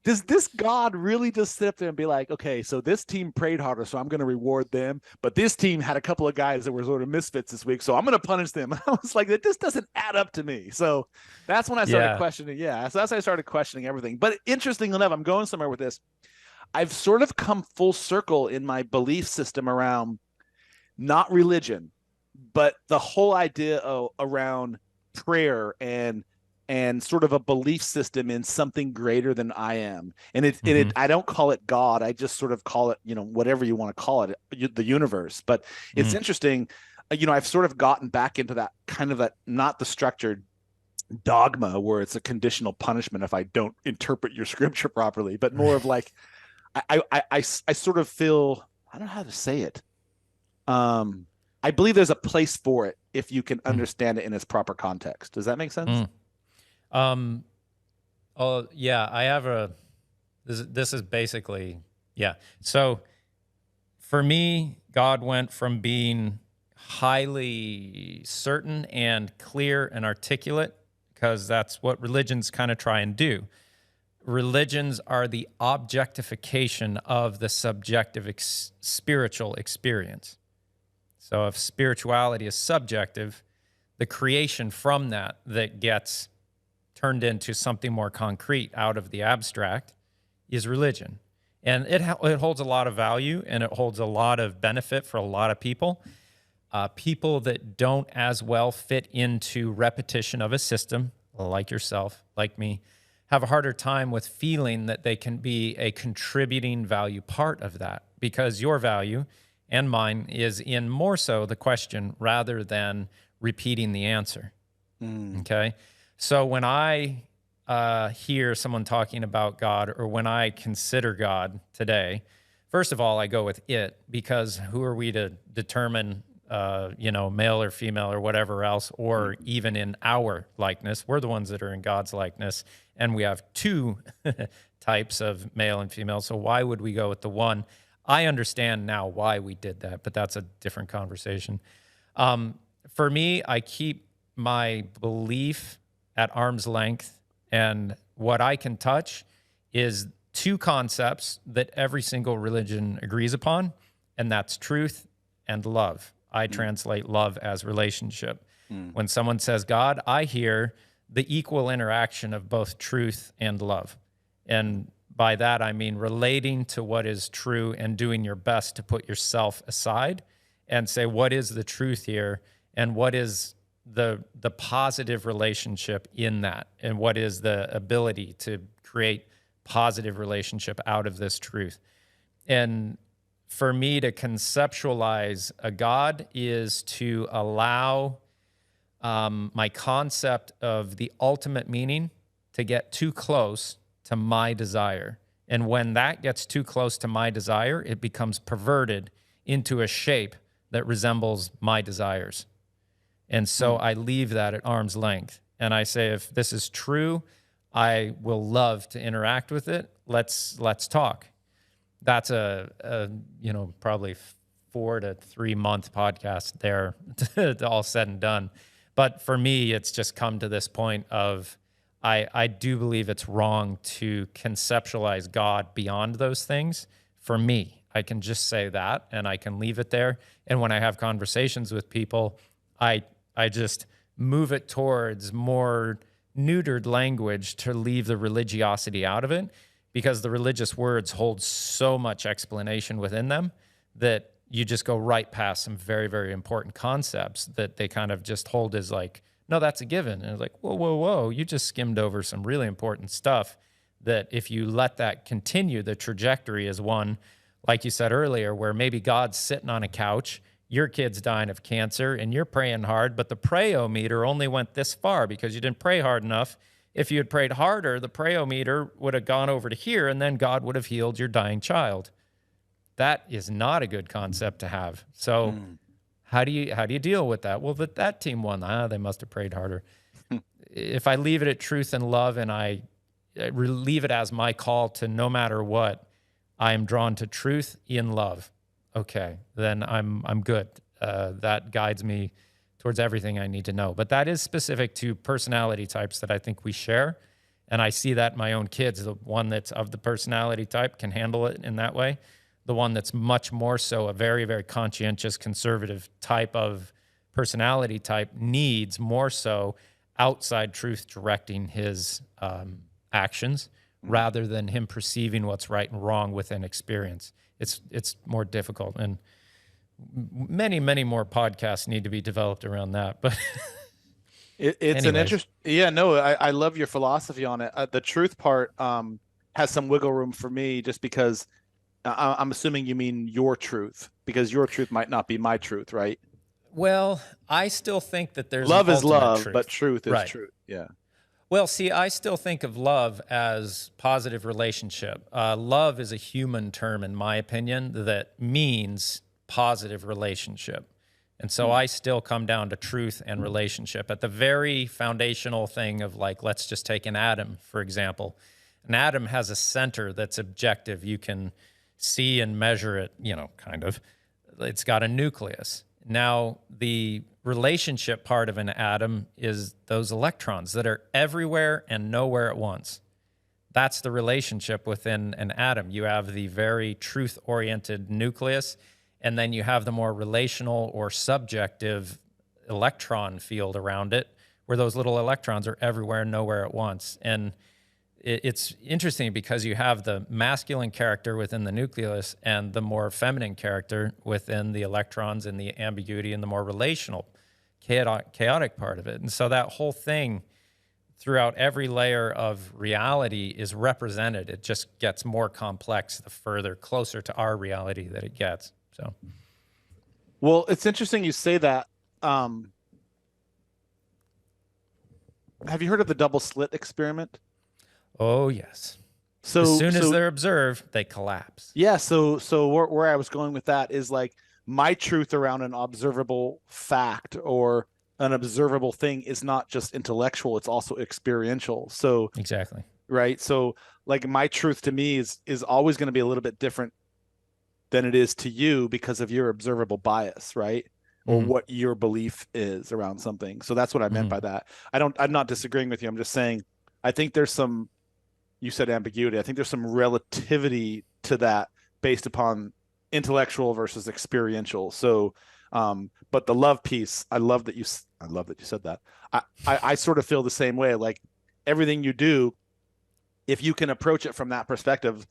does this God really just sit up there and be like, okay, so this team prayed harder, so I'm going to reward them, but this team had a couple of guys that were sort of misfits this week, so I'm going to punish them? I was like, that just doesn't add up to me. So that's when I started questioning. Yeah, so that's when I started questioning everything. But interesting enough, I'm going somewhere with this. I've sort of come full circle in my belief system around not religion, but the whole idea around prayer and sort of a belief system in something greater than I am. And I don't call it God. I just sort of call it, whatever you want to call it, the universe. But it's interesting. I've sort of gotten back into that kind of not the structured dogma where it's a conditional punishment if I don't interpret your scripture properly, but more of like, I sort of feel, I don't know how to say it. I believe there's a place for it if you can understand it in its proper context. Does that make sense? Oh yeah, I have this is basically, yeah. So for me, God went from being highly certain and clear and articulate, because that's what religions kind of try and do. Religions are the objectification of the subjective spiritual experience. So if spirituality is subjective, the creation from that gets turned into something more concrete out of the abstract is religion. And it holds a lot of value, and it holds a lot of benefit for a lot of people. People that don't as well fit into repetition of a system, like yourself, like me, have a harder time with feeling that they can be a contributing value part of that, because your value and mine is in more so the question rather than repeating the answer. Okay? So when I hear someone talking about God, or when I consider God today, first of all, I go with it, because who are we to determine, male or female or whatever else, or even in our likeness? We're the ones that are in God's likeness, and we have two types of male and female. So why would we go with the one? I understand now why we did that, but that's a different conversation. For me, I keep my belief at arm's length, and what I can touch is two concepts that every single religion agrees upon, and that's truth and love. I translate love as relationship. When someone says God, I hear the equal interaction of both truth and love. And by that, I mean relating to what is true and doing your best to put yourself aside and say, what is the truth here? And what is the positive relationship in that? And what is the ability to create positive relationship out of this truth? And for me to conceptualize a God is to allow my concept of the ultimate meaning to get too close to my desire. And when that gets too close to my desire, it becomes perverted into a shape that resembles my desires. And so I leave that at arm's length. And I say, if this is true, I will love to interact with it. Let's talk. That's a probably 4 to 3 month podcast there, all said and done. But for me, it's just come to this point of, I do believe it's wrong to conceptualize God beyond those things. For me, I can just say that, and I can leave it there. And when I have conversations with people, I just move it towards more neutered language to leave the religiosity out of it, because the religious words hold so much explanation within them that you just go right past some very, very important concepts that they kind of just hold as like, no, that's a given. And it's like, whoa, you just skimmed over some really important stuff that if you let that continue, the trajectory is one, like you said earlier, where maybe God's sitting on a couch, your kid's dying of cancer, and you're praying hard, but the prayometer only went this far because you didn't pray hard enough. If you had prayed harder, the prayometer would have gone over to here, and then God would have healed your dying child. That is not a good concept to have. So how do you deal with that? Well, that team won. They must have prayed harder. If I leave it at truth and love, and I leave it as my call to, no matter what, I am drawn to truth in love. Okay, then I'm good. That guides me towards everything I need to know. But that is specific to personality types that I think we share. And I see that in my own kids. The one that's of the personality type can handle it in that way. The one that's much more so a very, very conscientious, conservative type of personality type needs more so outside truth directing his actions rather than him perceiving what's right and wrong within experience. It's more difficult, and many, many more podcasts need to be developed around that. But it's an interest. Yeah, no, I love your philosophy on it. The truth part has some wiggle room for me, just because I'm assuming you mean your truth, because your truth might not be my truth, right? Well, I still think that there's love an is love, truth. but truth is right. truth. Yeah. Well, see, I still think of love as positive relationship. Love is a human term, in my opinion, that means positive relationship. And so I still come down to truth and relationship at the very foundational thing of like, let's just take an atom, for example. An atom has a center that's objective. You can see and measure it, kind of. It's got a nucleus. Now, the relationship part of an atom is those electrons that are everywhere and nowhere at once. That's the relationship within an atom. You have the very truth-oriented nucleus, and then you have the more relational or subjective electron field around it, where those little electrons are everywhere and nowhere at once. And it's interesting because you have the masculine character within the nucleus and the more feminine character within the electrons and the ambiguity and the more relational, chaotic part of it. And so that whole thing throughout every layer of reality is represented. It just gets more complex the further closer to our reality that it gets. So, well, it's interesting you say that. Have you heard of the double slit experiment? Oh, yes. So as soon as they're observed, they collapse. Yeah. So where I was going with that is like my truth around an observable fact or an observable thing is not just intellectual, it's also experiential. So exactly. Right. So like my truth to me is always going to be a little bit different than it is to you because of your observable bias, right? Or what your belief is around something. So that's what I meant by that. I'm not disagreeing with you. I'm just saying, I think there's some, you said ambiguity. I think there's some relativity to that based upon intellectual versus experiential. So, but the love piece, I love that you said that. I sort of feel the same way. Like everything you do, if you can approach it from that perspective,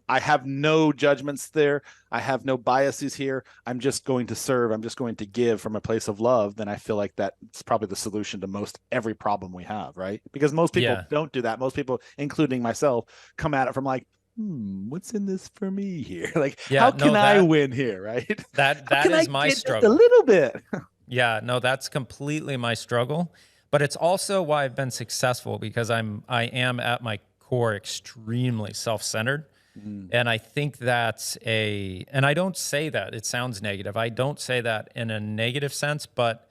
I have no judgments there, I have no biases here, I'm just going to serve, I'm just going to give from a place of love, then I feel like that's probably the solution to most every problem we have, right? Because most people don't do that. Most people, including myself, come at it from like, what's in this for me here? Like, how can I win here, right? That is my struggle. Just a little bit. Yeah, no, that's completely my struggle. But it's also why I've been successful, because I am at my core extremely self-centered. And I think that's and I don't say that, it sounds negative. I don't say that in a negative sense, but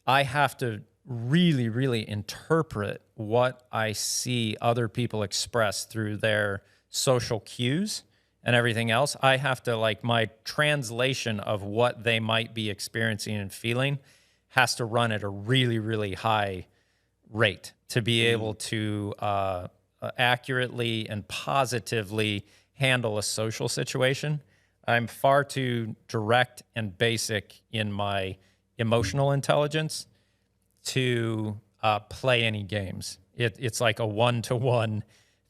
I have to really, really interpret what I see other people express through their social cues and everything else. I have to, like, my translation of what they might be experiencing and feeling has to run at a really, really high rate to be able to accurately and positively handle a social situation. I'm far too direct and basic in my emotional intelligence to play any games. It's like a one-to-one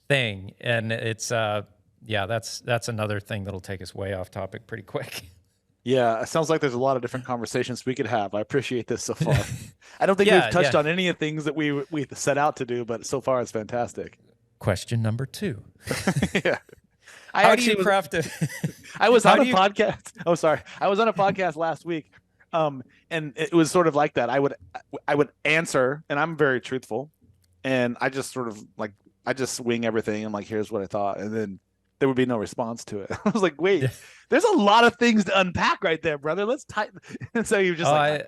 thing, and it's that's another thing that'll take us way off topic pretty quick. Yeah, it sounds like there's a lot of different conversations we could have. I appreciate this so far. I don't think we've touched on any of the things that we set out to do, but so far it's fantastic. Question number 2. Yeah. How do you craft it? I was on a podcast. Oh, sorry. I was on a podcast last week. And it was sort of like that. I would answer, and I'm very truthful, and I just sort of like, I just wing everything. I'm like, here's what I thought. And then there would be no response to it. I was like, wait, there's a lot of things to unpack right there, brother. Let's tighten. And so you're just I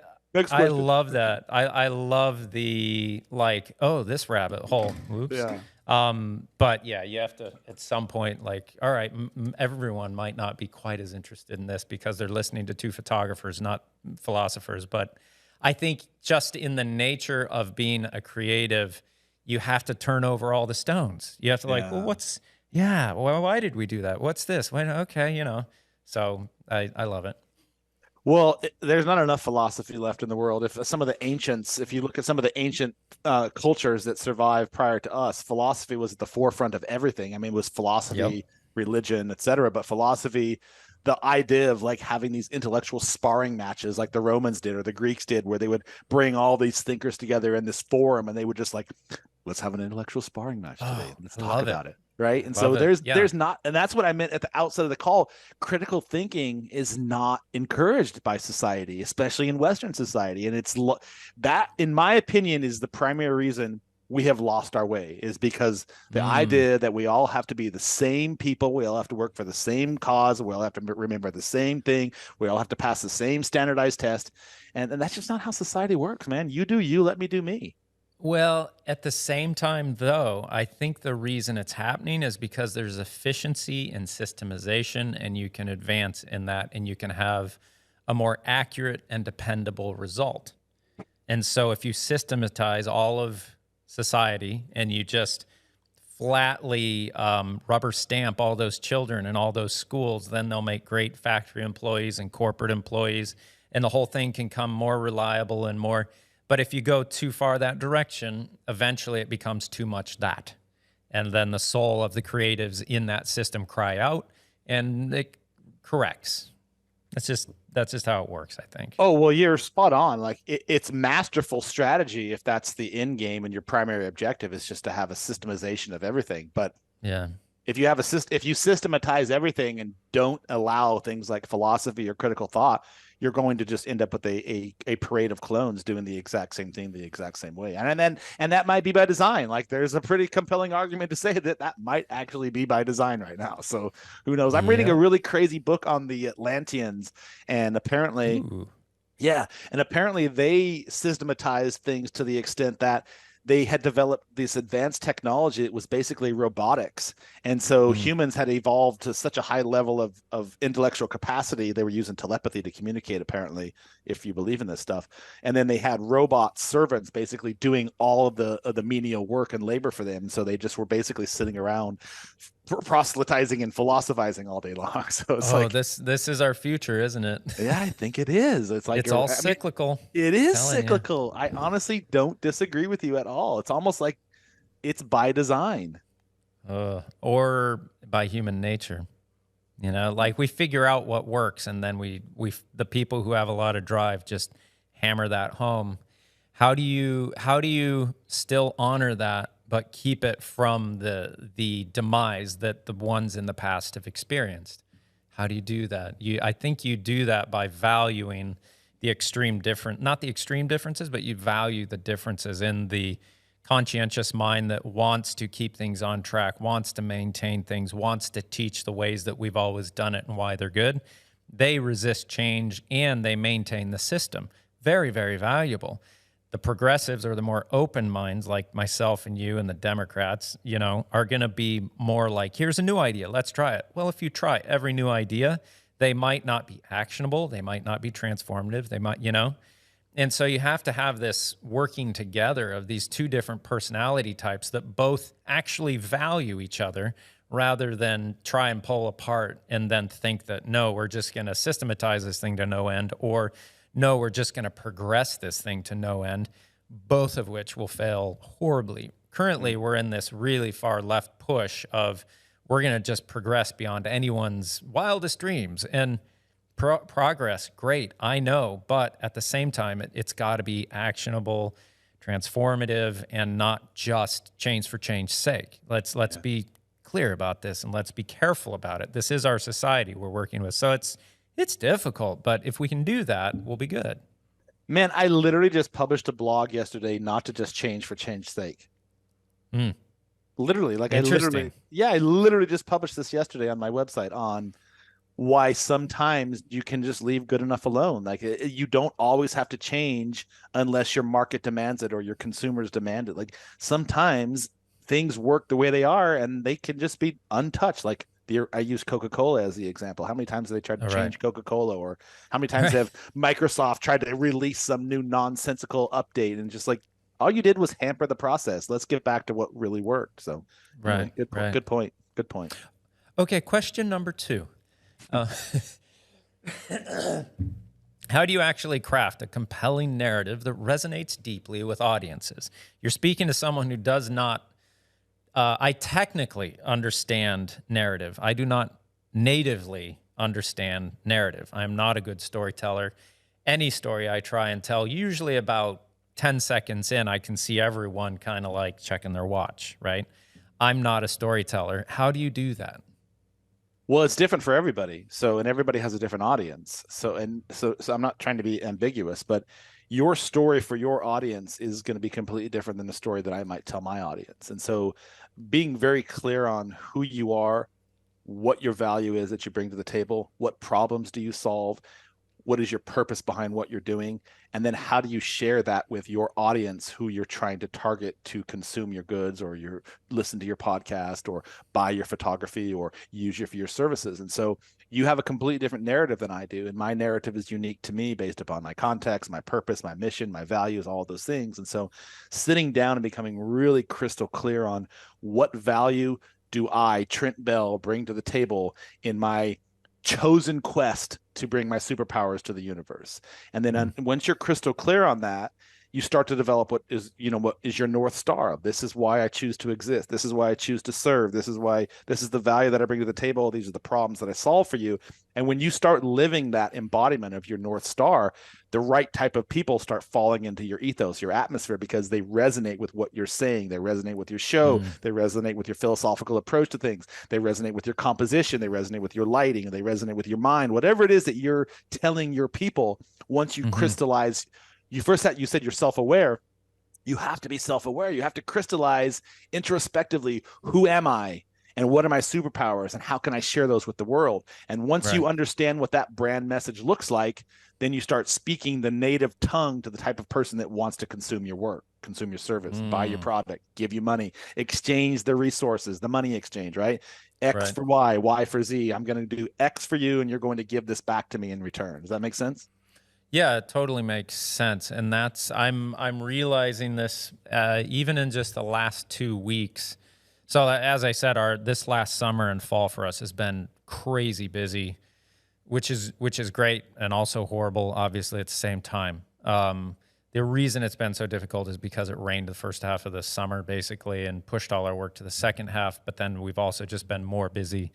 love that. I love the, like, this rabbit hole. Oops. Yeah. But yeah, you have to at some point, like, all right, everyone might not be quite as interested in this because they're listening to 2 photographers, not philosophers. But I think just in the nature of being a creative, you have to turn over all the stones. You have to well, why did we do that? What's this? Okay, so I love it. Well, there's not enough philosophy left in the world. If you look at some of the ancient cultures that survived prior to us, philosophy was at the forefront of everything. I mean, it was philosophy, religion, etc. But philosophy, the idea of like having these intellectual sparring matches like the Romans did or the Greeks did, where they would bring all these thinkers together in this forum and they would just like, let's have an intellectual sparring match today. Let's talk about it. Right. And so there's not, and that's what I meant at the outset of the call. Critical thinking is not encouraged by society, especially in Western society. And it's that, in my opinion, is the primary reason we have lost our way, is because the idea that we all have to be the same people, we all have to work for the same cause, we all have to remember the same thing, we all have to pass the same standardized test. And that's just not how society works, man. You do you, let me do me. Well, at the same time, though, I think the reason it's happening is because there's efficiency and systemization, and you can advance in that, and you can have a more accurate and dependable result. And so if you systematize all of society and you just flatly rubber stamp all those children and all those schools, then they'll make great factory employees and corporate employees, and the whole thing can come more reliable and more. But if you go too far that direction, eventually it becomes too much that. And then the soul of the creatives in that system cry out, and it corrects. That's just how it works, I think. Oh, well, you're spot on. Like it's masterful strategy if that's the end game and your primary objective is just to have a systemization of everything. But yeah, if you have if you systematize everything and don't allow things like philosophy or critical thought, you're going to just end up with a parade of clones doing the exact same thing the exact same way. And that might be by design. Like there's a pretty compelling argument to say that might actually be by design right now. So who knows? I'm reading a really crazy book on the Atlanteans, and apparently, apparently they systematized things to the extent that they had developed this advanced technology. It was basically robotics. And so humans had evolved to such a high level of intellectual capacity. They were using telepathy to communicate, apparently, if you believe in this stuff. And then they had robot servants basically doing all of the menial work and labor for them. So they just were basically sitting around proselytizing and philosophizing all day long. So it's this is our future, isn't it? Yeah, I think it is. It's like it's all cyclical. It is cyclical. I honestly don't disagree with you at all. It's almost like it's by design. Or by human nature. You know, like we figure out what works, and then we the people who have a lot of drive just hammer that home. How do you still honor that but keep it from the demise that the ones in the past have experienced? How do you do that? I think you do that by valuing the not the extreme differences, but you value the differences in the conscientious mind that wants to keep things on track, wants to maintain things, wants to teach the ways that we've always done it and why they're good. They resist change and they maintain the system. Very, very valuable. The progressives, or the more open minds like myself and you and the Democrats, you know, are going to be more like, here's a new idea, let's try it. Well, if you try every new idea, they might not be actionable, they might not be transformative, they might, you know. And so you have to have this working together of these two different personality types that both actually value each other, rather than try and pull apart and then think that, no, we're just going to systematize this thing to no end, or no, we're just going to progress this thing to no end, both of which will fail horribly. Currently, we're in this really far left push of we're going to just progress beyond anyone's wildest dreams. And progress, great, I know, but at the same time, it's got to be actionable, transformative, and not just change for change's sake. Let's be clear about this, and let's be careful about it. This is our society we're working with. So it's difficult, but if we can do that, we'll be good. Man, I literally just published a blog yesterday, not to just change for change's sake. Literally, like I literally just published this yesterday on my website on why sometimes you can just leave good enough alone. Like you don't always have to change unless your market demands it or your consumers demand it. Like sometimes things work the way they are and they can just be untouched. Like I use Coca-Cola as the example. How many times have they tried to change Coca-Cola, or how many times have Microsoft tried to release some new nonsensical update, and just like all you did was hamper the process. Let's get back to what really worked. So good point. Okay. Question number 2. How do you actually craft a compelling narrative that resonates deeply with audiences? You're speaking to someone who does not, I technically understand narrative. I do not natively understand narrative. I'm not a good storyteller. Any story I try and tell, usually about 10 seconds in, I can see everyone kind of like checking their watch, right? I'm not a storyteller. How do you do that? Well, it's different for everybody. And everybody has a different audience. So I'm not trying to be ambiguous, but your story for your audience is going to be completely different than the story that I might tell my audience. And so being very clear on who you are, what your value is that you bring to the table, what problems do you solve, what is your purpose behind what you're doing, and then how do you share that with your audience who you're trying to target to consume your goods or listen to your podcast or buy your photography or use you for your services. And so you have a completely different narrative than I do, and my narrative is unique to me based upon my context, my purpose, my mission, my values, all those things. And so sitting down and becoming really crystal clear on what value do I, Trent Bell, bring to the table in my chosen quest to bring my superpowers to the universe. And then once you're crystal clear on that, you start to develop what is your North Star. This is why I choose to exist. This is why I choose to serve. This is the value that I bring to the table. These are the problems that I solve for you. And when you start living that embodiment of your North Star, the right type of people start falling into your ethos, your atmosphere, because they resonate with what you're saying. They resonate with your show. They resonate with your philosophical approach to things. They resonate with your composition. They resonate with your lighting. They resonate with your mind. Whatever it is that you're telling your people, once you crystallize, you said you're self-aware. You have to be self-aware. You have to crystallize introspectively, who am I? And what are my superpowers, and how can I share those with the world? And once you understand what that brand message looks like, then you start speaking the native tongue to the type of person that wants to consume your work, consume your service, buy your product, give you money, exchange the resources, the money exchange, right? X for Y, Y for Z. I'm going to do X for you, and you're going to give this back to me in return. Does that make sense? Yeah, it totally makes sense. And I'm realizing this even in just the last 2 weeks. So as I said, this last summer and fall for us has been crazy busy, which is great and also horrible, obviously, at the same time. The reason it's been so difficult is because it rained the first half of the summer, basically, and pushed all our work to the second half. But then we've also just been more busy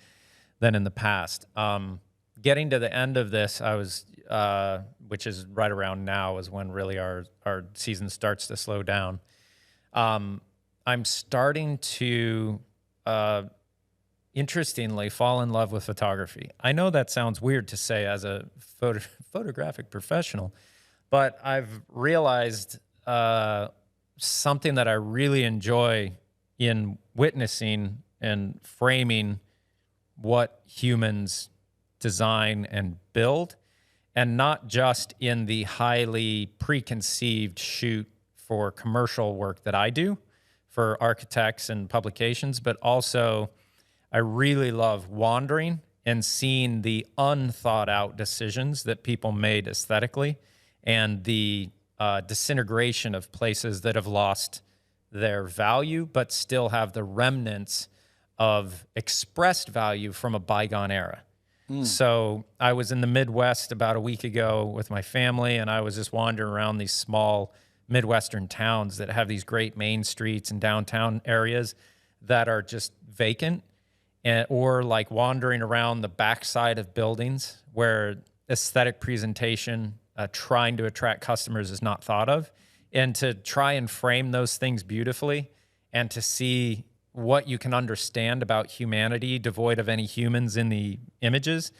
than in the past. Getting to the end of this, I was, which is right around now, is when really our season starts to slow down. I'm starting to, interestingly, fall in love with photography. I know that sounds weird to say as a photographic professional, but I've realized something that I really enjoy in witnessing and framing what humans design and build, and not just in the highly preconceived shoot for commercial work that I do for architects and publications, but also I really love wandering and seeing the unthought out decisions that people made aesthetically, and the disintegration of places that have lost their value but still have the remnants of expressed value from a bygone era. So I was in the Midwest about a week ago with my family, and I was just wandering around these small Midwestern towns that have these great main streets and downtown areas that are just vacant, or like wandering around the backside of buildings where aesthetic presentation, trying to attract customers, is not thought of. And to try and frame those things beautifully, and to see what you can understand about humanity devoid of any humans in the images,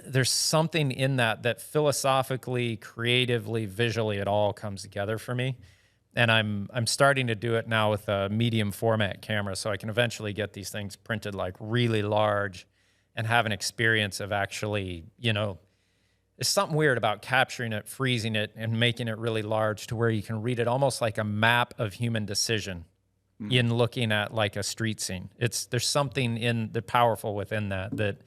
there's something in that philosophically, creatively, visually, it all comes together for me. And I'm starting to do it now with a medium format camera, so I can eventually get these things printed like really large and have an experience of actually, there's something weird about capturing it, freezing it, and making it really large to where you can read it almost like a map of human decision in looking at like a street scene. There's something in the powerful within that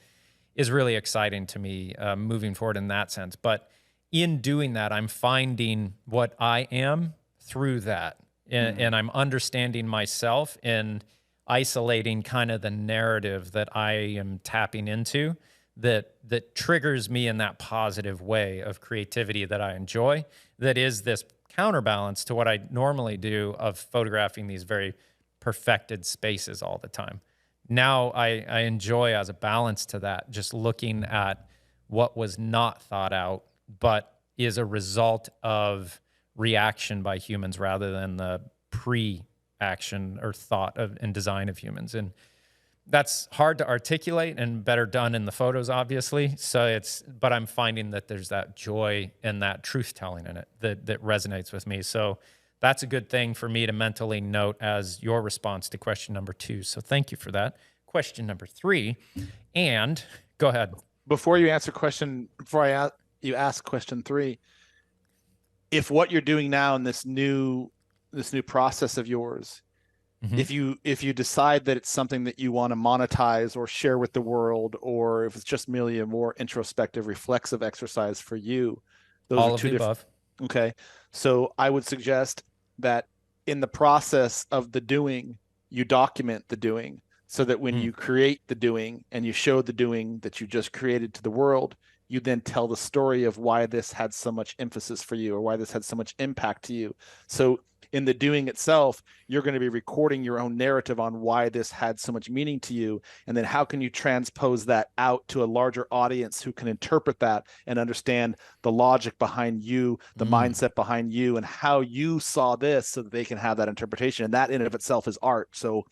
is really exciting to me, moving forward in that sense. But in doing that, I'm finding what I am through that, and I'm understanding myself and isolating kind of the narrative that I am tapping into that triggers me in that positive way of creativity that I enjoy, that is this counterbalance to what I normally do of photographing these very perfected spaces all the time. Now I enjoy, as a balance to that, just looking at what was not thought out, but is a result of reaction by humans rather than the pre-action or thought of and design of humans. And that's hard to articulate and better done in the photos, obviously. So but I'm finding that there's that joy and that truth telling in it that resonates with me. So that's a good thing for me to mentally note as your response to question number 2. So thank you for that. Question number 3, and go ahead. Before you ask question 3, if what you're doing now in this new process of yours, if you decide that it's something that you want to monetize or share with the world, or if it's just merely a more introspective, reflexive exercise for you, those all are of two the different. above. Okay, so I would suggest that in the process of the doing, you document the doing, so that when you create the doing and you show the doing that you just created to the world, you then tell the story of why this had so much emphasis for you, or why this had so much impact to you. So in the doing itself, you're going to be recording your own narrative on why this had so much meaning to you. And then how can you transpose that out to a larger audience who can interpret that and understand the logic behind you, the mindset behind you, and how you saw this, so that they can have that interpretation. And that in and of itself is art. So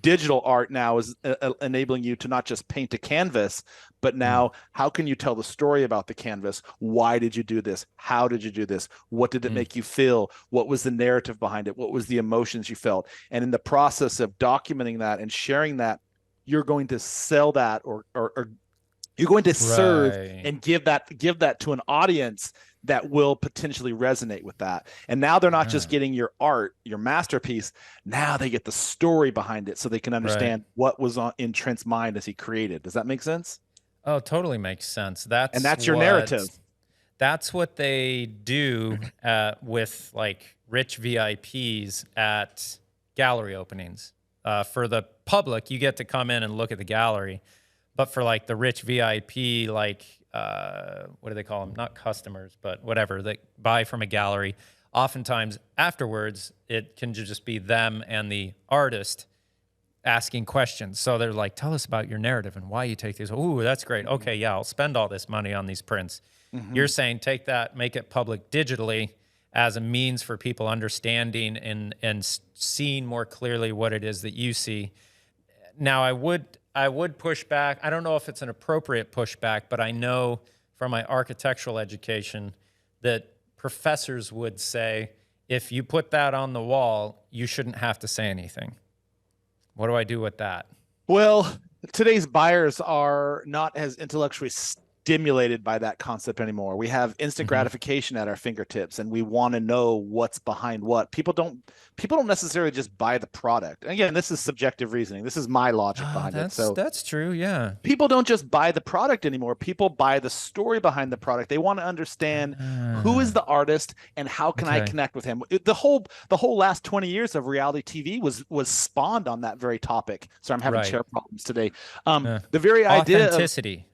digital art now is enabling you to not just paint a canvas, but now how can you tell the story about the canvas? Why did you do this? How did you do this? What did it make you feel? What was the narrative behind it? What was the emotions you felt? And in the process of documenting that and sharing that, you're going to sell that, or you're going to serve and give that to an audience that will potentially resonate with that. And now they're not just getting your art, your masterpiece. Now they get the story behind it, so they can understand what was in Trent's mind as he created. Does that make sense? Oh, totally makes sense. That's your narrative. That's what they do with like rich VIPs at gallery openings. For the public, you get to come in and look at the gallery. But for like the rich VIP, like what do they call them? Not customers, but whatever, that buy from a gallery. Oftentimes afterwards, it can just be them and the artist asking questions. So they're like, tell us about your narrative and why you take these. Ooh, that's great. Okay, yeah, I'll spend all this money on these prints. You're saying take that, make it public digitally as a means for people understanding and seeing more clearly what it is that you see. Now, I would push back. I don't know if it's an appropriate pushback, but I know from my architectural education that professors would say, if you put that on the wall, you shouldn't have to say anything. What do I do with that? Well, today's buyers are not as intellectually stimulated by that concept anymore. We have instant gratification at our fingertips, and we want to know what's behind what. People don't necessarily just buy the product. And again, this is subjective reasoning. This is my logic behind it. So that's true. Yeah. People don't just buy the product anymore. People buy the story behind the product. They want to understand who is the artist and how can I connect with him. The whole last 20 years of reality TV was spawned on that very topic. So I'm having chair problems today. The very idea of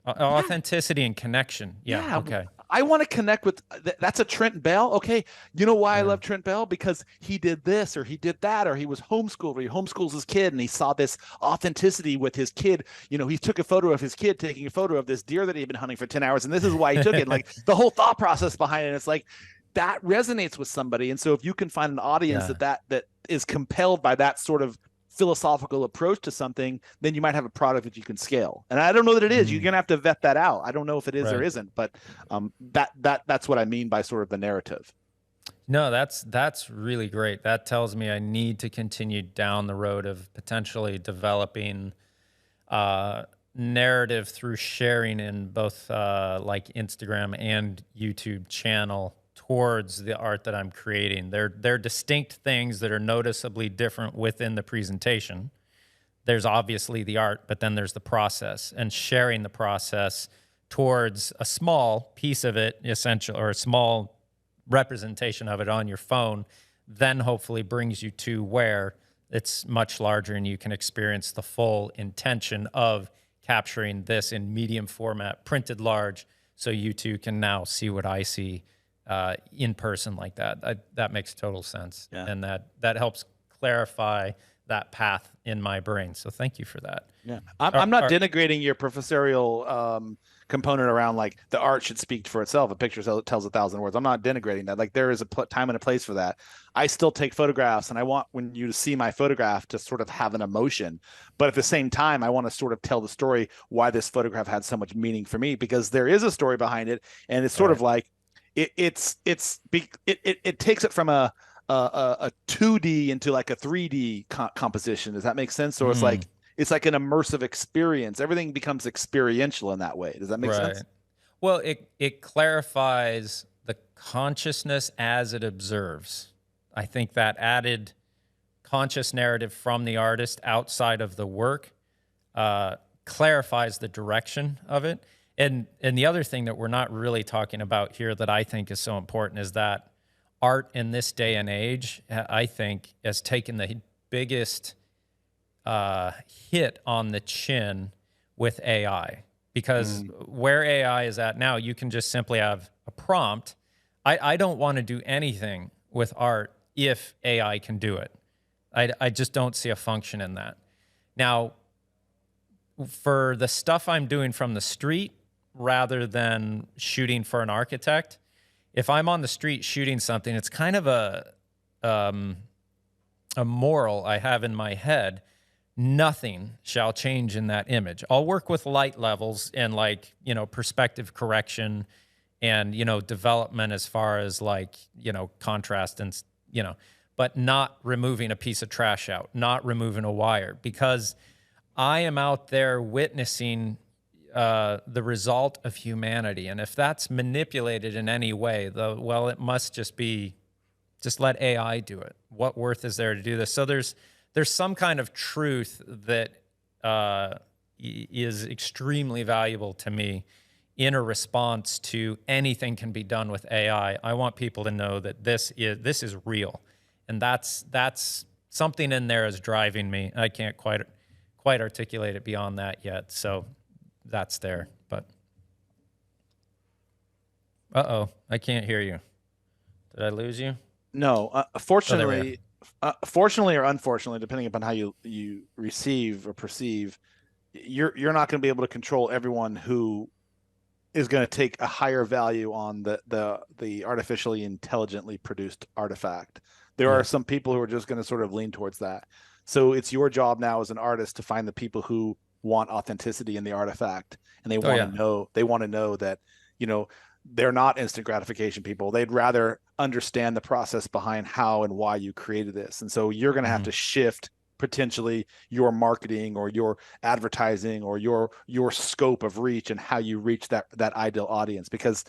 authenticity and connection. Yeah. Okay. I want to connect with, that's a Trent Bell. Okay. You know why I love Trent Bell? Because he did this, or he did that, or he was homeschooled, or he homeschools his kid, and he saw this authenticity with his kid. You know, he took a photo of his kid taking a photo of this deer that he had been hunting for 10 hours. And this is why he took it. Like the whole thought process behind it. It's like, that resonates with somebody. And so if you can find an audience that is compelled by that sort of philosophical approach to something, then you might have a product that you can scale. And I don't know that it is. You're gonna have to vet that out. I don't know if it is or isn't, but that's what I mean by sort of the narrative. No, that's really great. That tells me I need to continue down the road of potentially developing narrative through sharing in both like Instagram and YouTube channel towards the art that I'm creating. They're distinct things that are noticeably different within the presentation. There's obviously the art, but then there's the process, and sharing the process towards a small piece of it, essential, or a small representation of it on your phone, then hopefully brings you to where it's much larger and you can experience the full intention of capturing this in medium format, printed large, so you too can now see what I see in person like that. That makes total sense. Yeah. And that helps clarify that path in my brain. So thank you for that. Yeah, I'm not denigrating your professorial component around like the art should speak for itself. A picture tells 1,000 words. I'm not denigrating that. Like there is a time and a place for that. I still take photographs, and I want when you see my photograph to sort of have an emotion. But at the same time, I want to sort of tell the story why this photograph had so much meaning for me, because there is a story behind it, and it's sort of like it takes it from a 2D into like a 3D composition. Does that make sense? So it's like an immersive experience. Everything becomes experiential in that way. Does that make sense? Well, it clarifies the consciousness as it observes. I think that added conscious narrative from the artist outside of the work clarifies the direction of it. And the other thing that we're not really talking about here that I think is so important is that art in this day and age, I think, has taken the biggest hit on the chin with AI. Because where AI is at now, you can just simply have a prompt. I don't want to do anything with art if AI can do it. I just don't see a function in that. Now, for the stuff I'm doing from the street, rather than shooting for an architect, if I'm on the street shooting something, it's kind of a moral I have in my head. Nothing shall change in that image. I'll work with light levels and like, perspective correction and, development as far as like, contrast and, but not removing a piece of trash out, not removing a wire, because I am out there witnessing the result of humanity. And if that's manipulated in any way, it must just let AI do it. What worth is there to do this? So there's some kind of truth that is extremely valuable to me in a response to anything can be done with AI. I want people to know that this is real. And that's something in there is driving me. I can't quite articulate it beyond that yet. So that's there, but I can't hear you. Did I lose you? No, fortunately or unfortunately, depending upon how you receive or perceive, you're not going to be able to control everyone who is going to take a higher value on the artificially intelligently produced artifact. There are some people who are just going to sort of lean towards that. So it's your job now as an artist to find the people who want authenticity in the artifact, and they want to know that, they're not instant gratification people. They'd rather understand the process behind how and why you created this. And so you're going to have to shift potentially your marketing or your advertising or your scope of reach and how you reach that ideal audience, because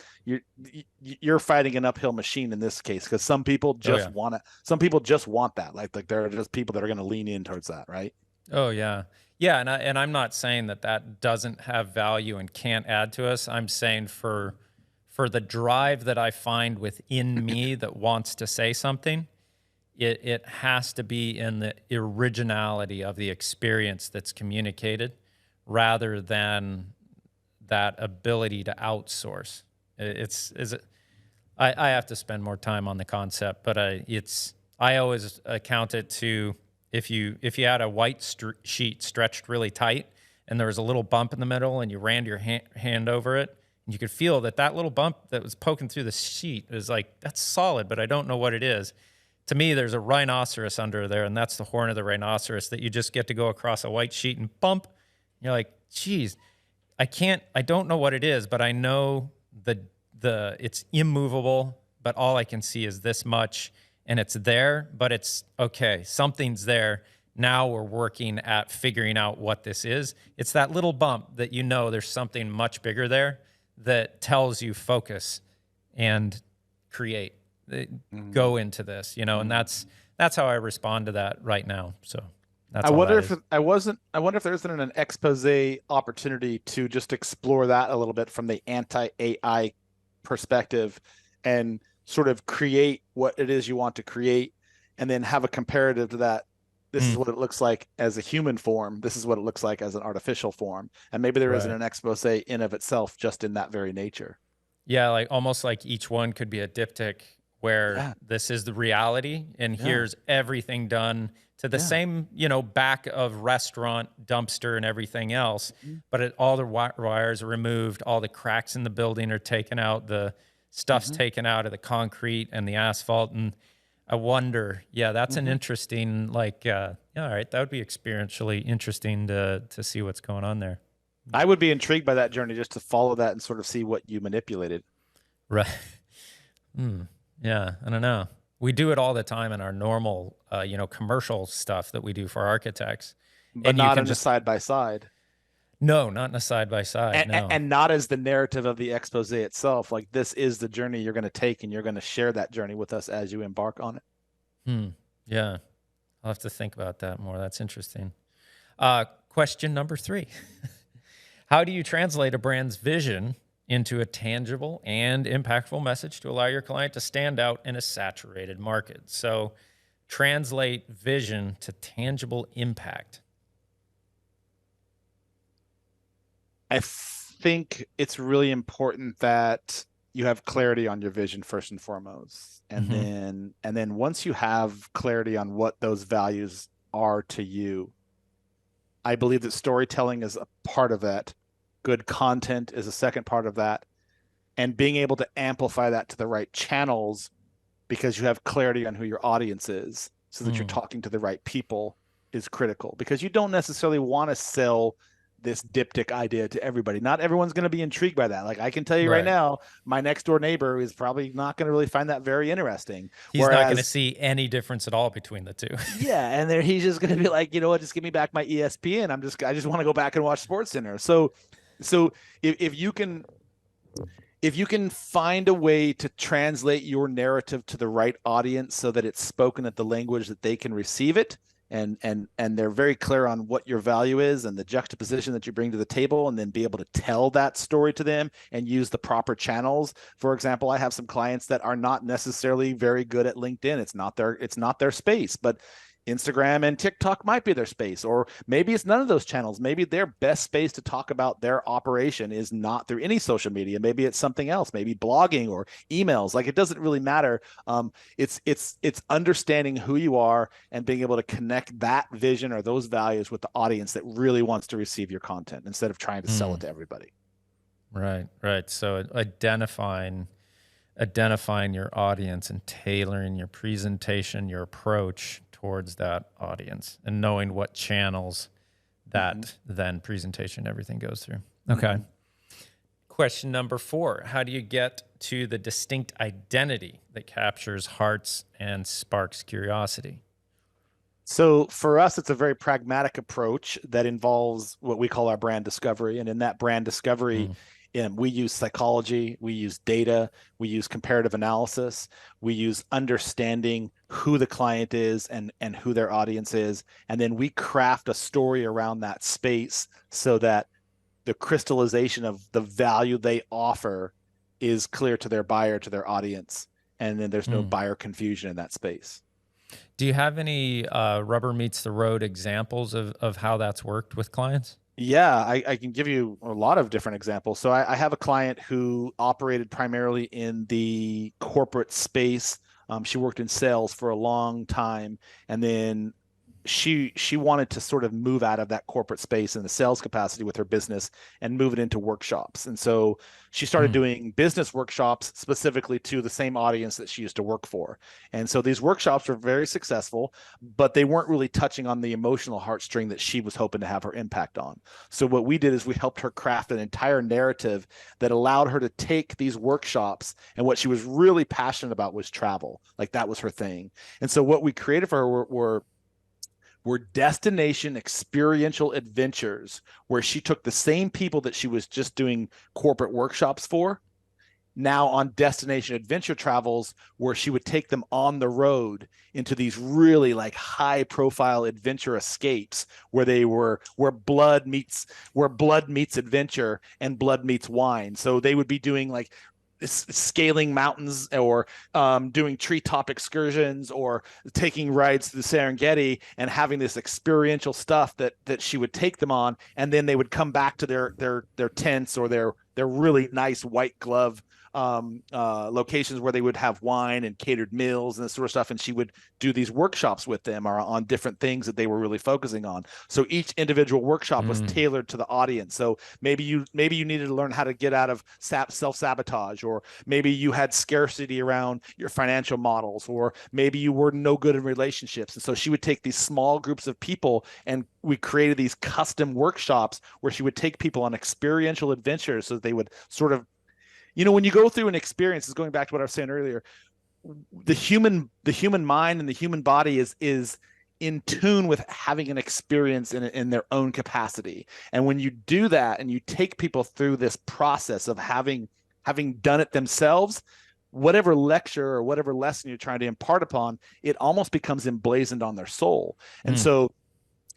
you're fighting an uphill machine in this case, because some people just want that. Like there are just people that are going to lean in towards that, right? Oh yeah. Yeah, and I'm not saying that doesn't have value and can't add to us. I'm saying for the drive that I find within me that wants to say something, it has to be in the originality of the experience that's communicated, rather than that ability to outsource. I have to spend more time on the concept, but I always account it to, if you had a white sheet stretched really tight and there was a little bump in the middle and you ran your hand over it, and you could feel that little bump that was poking through the sheet is like, that's solid, but I don't know what it is. To me, there's a rhinoceros under there, and that's the horn of the rhinoceros that you just get to go across a white sheet and bump. You're like, geez, I don't know what it is, but I know it's immovable, but all I can see is this much, and it's there, but it's okay. Something's there. Now we're working at figuring out what this is. It's that little bump that there's something much bigger there that tells you focus and create. Go into this, and that's how I respond to that right now. So that's I wonder if there isn't an expose opportunity to just explore that a little bit from the anti-AI perspective and sort of create what it is you want to create, and then have a comparative to that. This is what it looks like as a human form. This is what it looks like as an artificial form. And maybe there isn't an expose in of itself just in that very nature. Yeah, like almost like each one could be a diptych where this is the reality, and here's everything done to the Yeah. same, back of restaurant, dumpster, and everything else, Mhm. but all the wires are removed, all the cracks in the building are taken out, the stuff's Mhm. taken out of the concrete and the asphalt. And I wonder, yeah, that's an Mhm. interesting, yeah, all right, that would be experientially interesting to see what's going on there. I would be intrigued by that journey just to follow that and sort of see what you manipulated. Right. Yeah, I don't know. We do it all the time in our normal, commercial stuff that we do for architects. But And you not can in a just, side by side. no, not in a side by side. No. And not as the narrative of the expose itself. Like this is the journey you're going to take, and you're going to share that journey with us as you embark on it. Yeah. I'll have to think about that more. That's interesting. Question number 3. How do you translate a brand's vision into a tangible and impactful message to allow your client to stand out in a saturated market? So translate vision to tangible impact. I think it's really important that you have clarity on your vision first and foremost. And then once you have clarity on what those values are to you, I believe that storytelling is a part of that. Good content is a second part of that. And being able to amplify that to the right channels because you have clarity on who your audience is so that you're talking to the right people is critical, because you don't necessarily want to sell this diptych idea to everybody. Not everyone's going to be intrigued by that. Like I can tell you right Right. now, my next door neighbor is probably not going to really find that very interesting. He's not going to see any difference at all between the two. Yeah, and then he's just going to be like, you know what, just give me back my ESPN. I just want to go back and watch Sports Center. So if you can find a way to translate your narrative to the right audience so that it's spoken at the language that they can receive it, and they're very clear on what your value is and the juxtaposition that you bring to the table, and then be able to tell that story to them and use the proper channels. For example, I have some clients that are not necessarily very good at LinkedIn. It's not their space, but Instagram and TikTok might be their space, or maybe it's none of those channels. Maybe their best space to talk about their operation is not through any social media. Maybe it's something else, maybe blogging or emails. Like it doesn't really matter. It's understanding who you are and being able to connect that vision or those values with the audience that really wants to receive your content instead of trying to sell it to everybody. Right. So identifying your audience and tailoring your presentation, your approach towards that audience, and knowing what channels that then presentation, everything goes through. Okay. Question number 4. How do you get to the distinct identity that captures hearts and sparks curiosity? So for us, it's a very pragmatic approach that involves what we call our brand discovery. And in that brand discovery, we use psychology, we use data, we use comparative analysis, we use understanding who the client is and who their audience is. And then we craft a story around that space so that the crystallization of the value they offer is clear to their buyer, to their audience. And then there's no buyer confusion in that space. Do you have any rubber meets the road examples of how that's worked with clients? Yeah, I can give you a lot of different examples. So I have a client who operated primarily in the corporate space. She worked in sales for a long time, and then she wanted to sort of move out of that corporate space in the sales capacity with her business and move it into workshops. And so she started doing business workshops specifically to the same audience that she used to work for. And so these workshops were very successful, but they weren't really touching on the emotional heartstring that she was hoping to have her impact on. So what we did is we helped her craft an entire narrative that allowed her to take these workshops, and what she was really passionate about was travel. Like that was her thing. And so what we created for her were destination experiential adventures where she took the same people that she was just doing corporate workshops for, now on destination adventure travels where she would take them on the road into these really like high profile adventure escapes where blood meets adventure and blood meets wine. So they would be doing like scaling mountains or doing treetop excursions or taking rides to the Serengeti and having this experiential stuff that she would take them on, and then they would come back to their tents or their really nice white glove locations where they would have wine and catered meals and this sort of stuff. And she would do these workshops with them or on different things that they were really focusing on. So each individual workshop was tailored to the audience. So maybe you needed to learn how to get out of self-sabotage, or maybe you had scarcity around your financial models, or maybe you were no good in relationships. And so she would take these small groups of people, and we created these custom workshops where she would take people on experiential adventures so that they would sort of, when you go through an experience, is going back to what I was saying earlier, the human mind and the human body is in tune with having an experience in their own capacity. And when you do that and you take people through this process of having done it themselves, whatever lecture or whatever lesson you're trying to impart upon, it almost becomes emblazoned on their soul. And so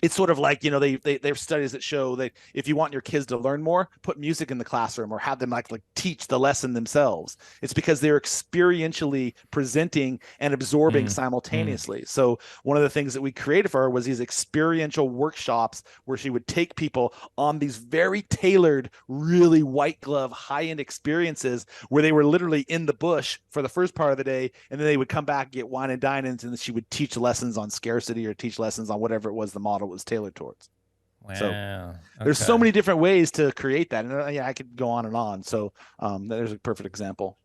it's sort of like, they have studies that show that if you want your kids to learn more, put music in the classroom or have them like teach the lesson themselves. It's because they're experientially presenting and absorbing simultaneously. So one of the things that we created for her was these experiential workshops where she would take people on these very tailored, really white glove, high-end experiences where they were literally in the bush for the first part of the day, and then they would come back, get wine and dine-ins, and then she would teach lessons on scarcity or teach lessons on whatever it was the model was tailored towards. Wow. So there's so many different ways to create that. And I could go on and on. So there's a perfect example.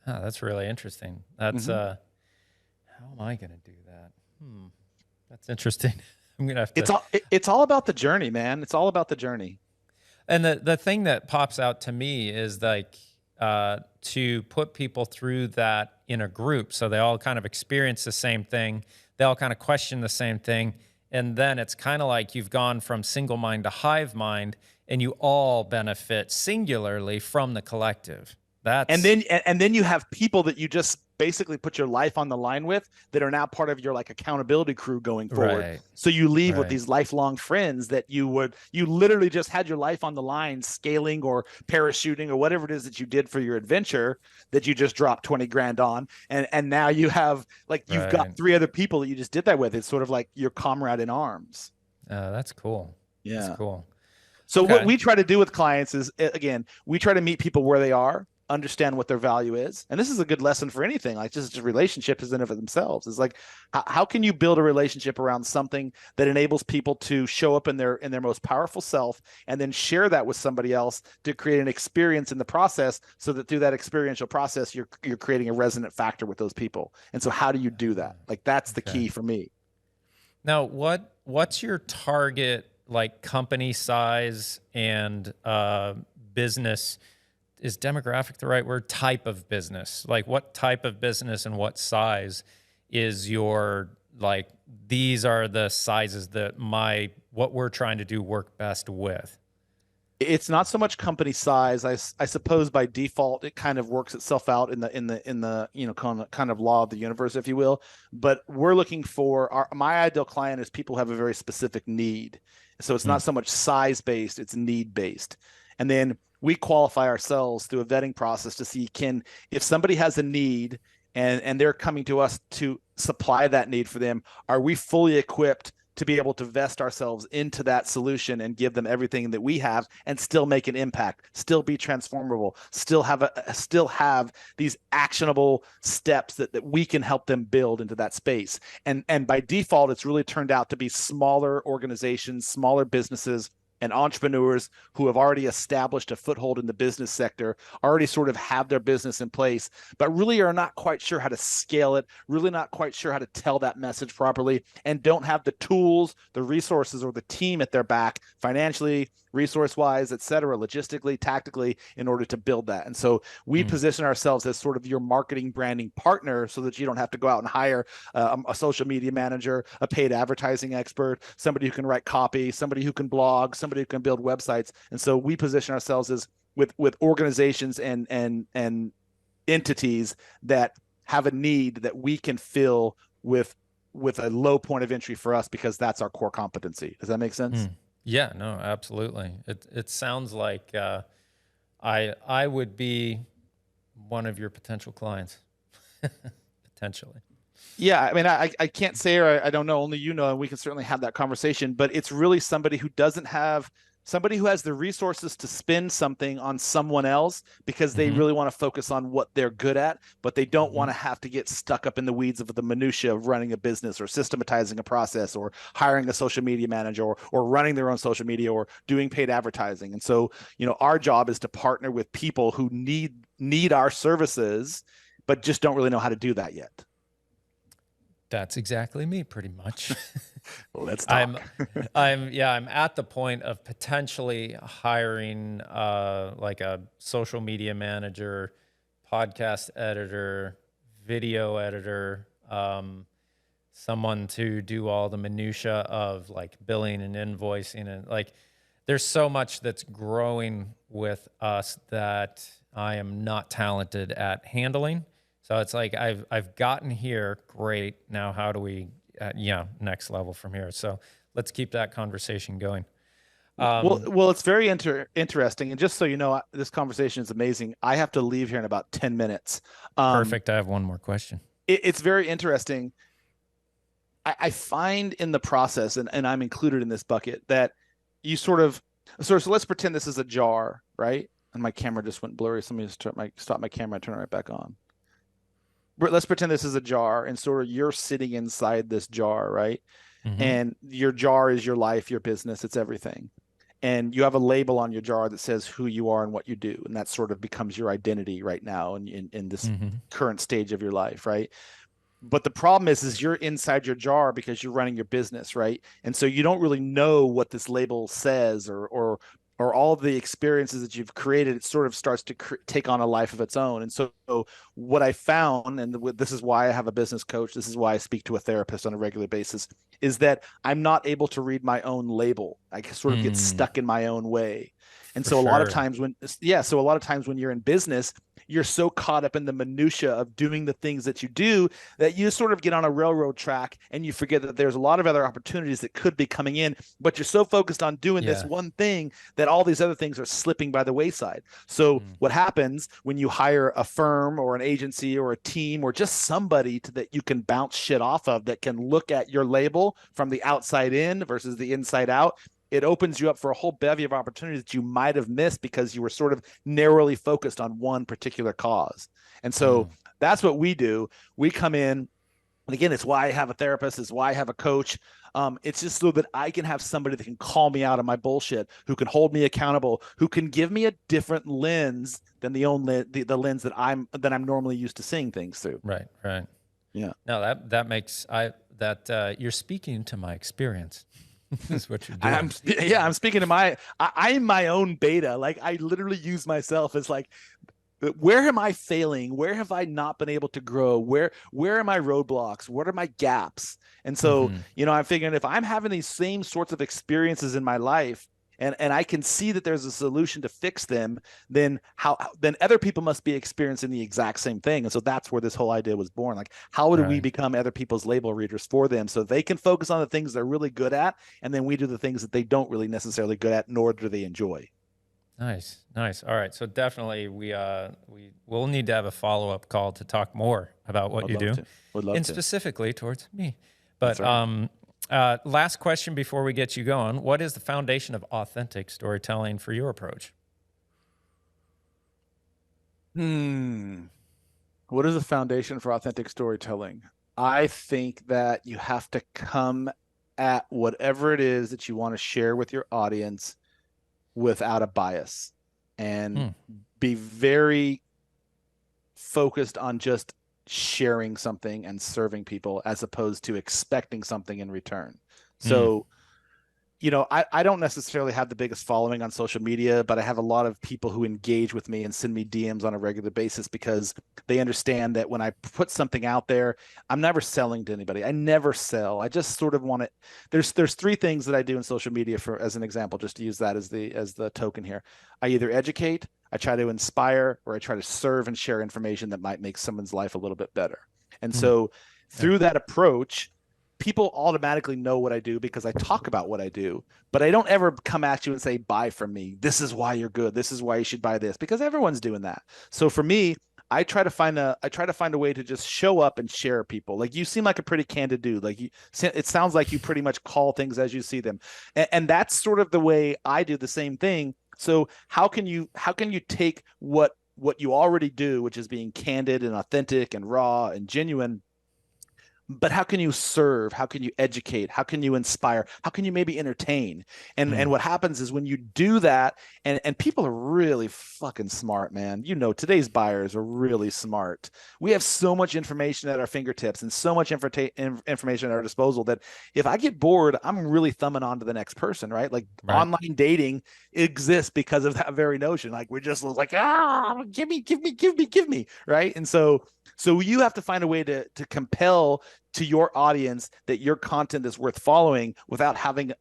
Oh, that's really interesting. That's how am I going to do that? That's interesting. I'm going to have to. It's all about the journey, man. It's all about the journey. And the thing that pops out to me is like to put people through that in a group. So they all kind of experience the same thing. They all kind of question the same thing. And then it's kind of like you've gone from single mind to hive mind, and you all benefit singularly from the collective. And then you have people that you just basically put your life on the line with that are now part of your accountability crew going forward. Right. So you leave with these lifelong friends that you literally just had your life on the line, scaling or parachuting or whatever it is that you did for your adventure that you just dropped 20 grand on. And now you have you've got 3 other people that you just did that with. It's sort of like your comrade in arms. That's cool. Yeah. That's cool. So what we try to do with clients is, again, we try to meet people where they are, understand what their value is. And this is a good lesson for anything, just relationships in and of themselves. It's like, how can you build a relationship around something that enables people to show up in their most powerful self, and then share that with somebody else to create an experience in the process, so that through that experiential process, you're creating a resonant factor with those people. And so how do you do that? That's the key for me. Now, what's your target, company size and business? Is demographic the right word? Type of business. What type of business and what size is your, these are the sizes that what we're trying to do work best with? It's not so much company size. I suppose by default it kind of works itself out in the kind of law of the universe, if you will. But we're looking for my ideal client is people who have a very specific need. So it's not so much size based, it's need based. And then we qualify ourselves through a vetting process to see if somebody has a need and they're coming to us to supply that need for them, are we fully equipped to be able to vest ourselves into that solution and give them everything that we have and still make an impact, still be transformable, still have these actionable steps that we can help them build into that space. And by default, it's really turned out to be smaller organizations, smaller businesses, and entrepreneurs who have already established a foothold in the business sector, already sort of have their business in place, but really are not quite sure how to scale it, really not quite sure how to tell that message properly, and don't have the tools, the resources, or the team at their back, financially, resource-wise, et cetera, logistically, tactically, in order to build that. And so we position ourselves as sort of your marketing branding partner, so that you don't have to go out and hire a social media manager, a paid advertising expert, somebody who can write copy, somebody who can blog, somebody who can build websites. And so we position ourselves as with organizations and entities that have a need that we can fill with a low point of entry for us, because that's our core competency. Does that make sense? Yeah, no, absolutely. It sounds like I would be one of your potential clients, potentially. Yeah, I mean, I can't say, or I don't know, only you know, and we can certainly have that conversation, but it's really somebody who doesn't have somebody who has the resources to spend something on someone else because they Mm-hmm. really want to focus on what they're good at, but they don't Mm-hmm. want to have to get stuck up in the weeds of the minutia of running a business or systematizing a process or hiring a social media manager or running their own social media or doing paid advertising. And so, our job is to partner with people who need our services, but just don't really know how to do that yet. That's exactly me, pretty much. Let's I'm, talk. I'm at the point of potentially hiring like a social media manager, podcast editor, video editor, someone to do all the minutia of like billing and invoicing, and like there's so much that's growing with us that I am not talented at handling. So it's like I've gotten here, great. Now how do we next level from here? So let's keep that conversation going. Well, it's very interesting. And just so you know, this conversation is amazing. I have to leave here in about 10 minutes. Perfect. I have one more question. It's very interesting. I find in the process, and I'm included in this bucket, that you sort of, so let's pretend this is a jar, right? And my camera just went blurry. Somebody just stop my camera and turn it right back on. Let's pretend this is a jar, and sort of you're sitting inside this jar, right? Mm-hmm. And your jar is your life, your business, it's everything. And you have a label on your jar that says who you are and what you do. And that sort of becomes your identity right now in this current stage of your life, right? But the problem is you're inside your jar because you're running your business, right? And so you don't really know what this label says or all of the experiences that you've created. It sort of starts to take on a life of its own. And so what I found, and this is why I have a business coach, this is why I speak to a therapist on a regular basis, is that I'm not able to read my own label. I sort of get stuck in my own way. And so a lot of times when you're in business, you're so caught up in the minutia of doing the things that you do that you sort of get on a railroad track and you forget that there's a lot of other opportunities that could be coming in, but you're so focused on doing this one thing that all these other things are slipping by the wayside. So what happens when you hire a firm or an agency or a team or just somebody that you can bounce shit off of that can look at your label from the outside in versus the inside out, it opens you up for a whole bevy of opportunities that you might have missed because you were sort of narrowly focused on one particular cause. And so that's what we do. We come in, and again, it's why I have a therapist, it's why I have a coach. It's just so that I can have somebody that can call me out of my bullshit, who can hold me accountable, who can give me a different lens than the lens that I'm normally used to seeing things through. Right. Yeah. No, that makes you're speaking to my experience. Is what you're doing. I'm speaking to I'm my own beta. Like I literally use myself as like, where am I failing? Where have I not been able to grow? Where are my roadblocks? What are my gaps? And so, I'm figuring if I'm having these same sorts of experiences in my life, and I can see that there's a solution to fix them, then other people must be experiencing the exact same thing. And so that's where this whole idea was born. Like, how do we become other people's label readers for them so they can focus on the things they're really good at, and then we do the things that they don't really necessarily good at, nor do they enjoy. Nice. All right. So definitely we will need to have a follow-up call to talk more about what you do. Would love and to. Specifically towards me. But right. Last question before we get you going. What is the foundation of authentic storytelling for your approach? What is the foundation for authentic storytelling? I think that you have to come at whatever it is that you want to share with your audience without a bias and be very focused on just sharing something and serving people as opposed to expecting something in return. So, I don't necessarily have the biggest following on social media, but I have a lot of people who engage with me and send me DMs on a regular basis because they understand that when I put something out there, I'm never selling to anybody. I never sell. I just sort of want to, there's three things that I do in social media as an example, just to use that as the token here. I either educate, I try to inspire, or I try to serve and share information that might make someone's life a little bit better. And so through that approach, people automatically know what I do because I talk about what I do, but I don't ever come at you and say, buy from me. This is why you're good. This is why you should buy this, because everyone's doing that. So for me, I try to find a way to just show up and share people. Like, you seem like a pretty candid dude. Like, it sounds like you pretty much call things as you see them. And that's sort of the way I do the same thing. So how can you take what you already do, which is being candid and authentic and raw and genuine, but how can you serve? How can you educate? How can you inspire? How can you maybe entertain? And what happens is when you do that, and people are really fucking smart, man. You know, today's buyers are really smart. We have so much information at our fingertips and so much information at our disposal that if I get bored, I'm really thumbing on to the next person, right? Like, online dating exists because of that very notion. Like, we're just like, give me, right? And so you have to find a way to compel to your audience that your content is worth following without having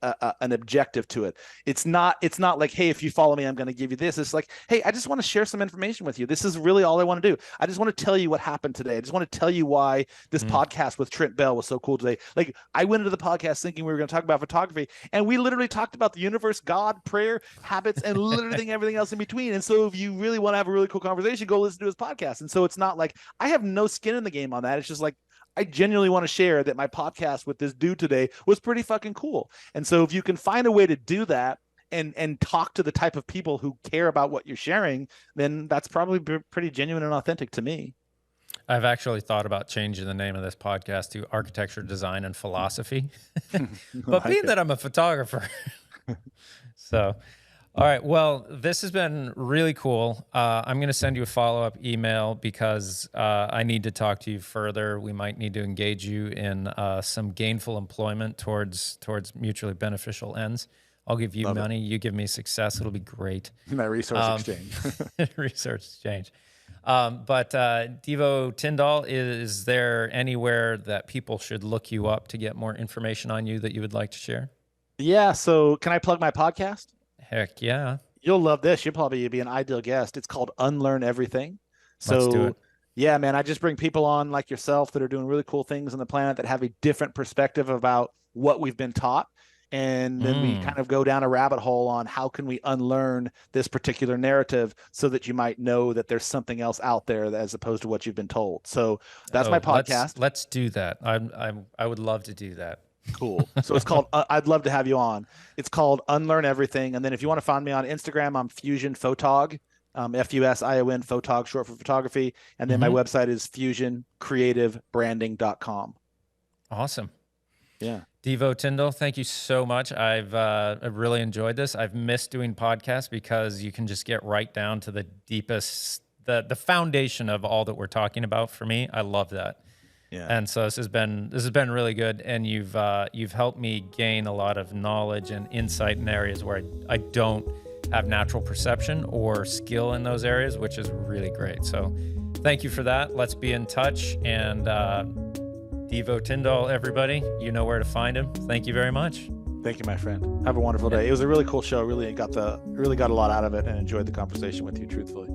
an objective to it. It's not like, hey, if you follow me, I'm going to give you this. It's like, hey, I just want to share some information with you. This is really all I want to do. I just want to tell you what happened today. I just want to tell you why this podcast with Trent Bell was so cool today. Like, I went into the podcast thinking we were going to talk about photography, and we literally talked about the universe, God, prayer, habits, and literally everything else in between. And so if you really want to have a really cool conversation, go listen to his podcast. And so it's not like I have no skin in the game on that. It's just like, I genuinely want to share that my podcast with this dude today was pretty fucking cool. And so if you can find a way to do that and talk to the type of people who care about what you're sharing, then that's probably pretty genuine and authentic to me. I've actually thought about changing the name of this podcast to Architecture, Design, and Philosophy. But being that I'm a photographer. So, all right. Well, this has been really cool. I'm going to send you a follow-up email because I need to talk to you further. We might need to engage you in some gainful employment towards mutually beneficial ends. I'll give you money. You give me success. It'll be great. My resource exchange. Research exchange. But Deevo Tindall, is there anywhere that people should look you up to get more information on you that you would like to share? Yeah. So can I plug my podcast? Heck yeah. You'll love this. You'll probably be an ideal guest. It's called Unlearn Everything. So, let's do it. Yeah, man, I just bring people on like yourself that are doing really cool things on the planet that have a different perspective about what we've been taught. And then we kind of go down a rabbit hole on how can we unlearn this particular narrative so that you might know that there's something else out there as opposed to what you've been told. So that's my podcast. Let's do that. I would love to do that. Cool. So it's called, I'd love to have you on. It's called Unlearn Everything. And then if you want to find me on Instagram, I'm Fusion Photog, FUSION Photog, short for photography. And then my website is fusioncreativebranding.com. Awesome. Yeah. Deevo Tindall, thank you so much. I've really enjoyed this. I've missed doing podcasts because you can just get right down to the deepest, the foundation of all that we're talking about for me. I love that. Yeah. And so this has been really good, and you've helped me gain a lot of knowledge and insight in areas where I don't have natural perception or skill in those areas, which is really great. So thank you for that. Let's be in touch. And Deevo Tindall, everybody, you know where to find him. Thank you very much. Thank you, my friend. Have a wonderful day. It was a really cool show. Really got a lot out of it and enjoyed the conversation with you, truthfully.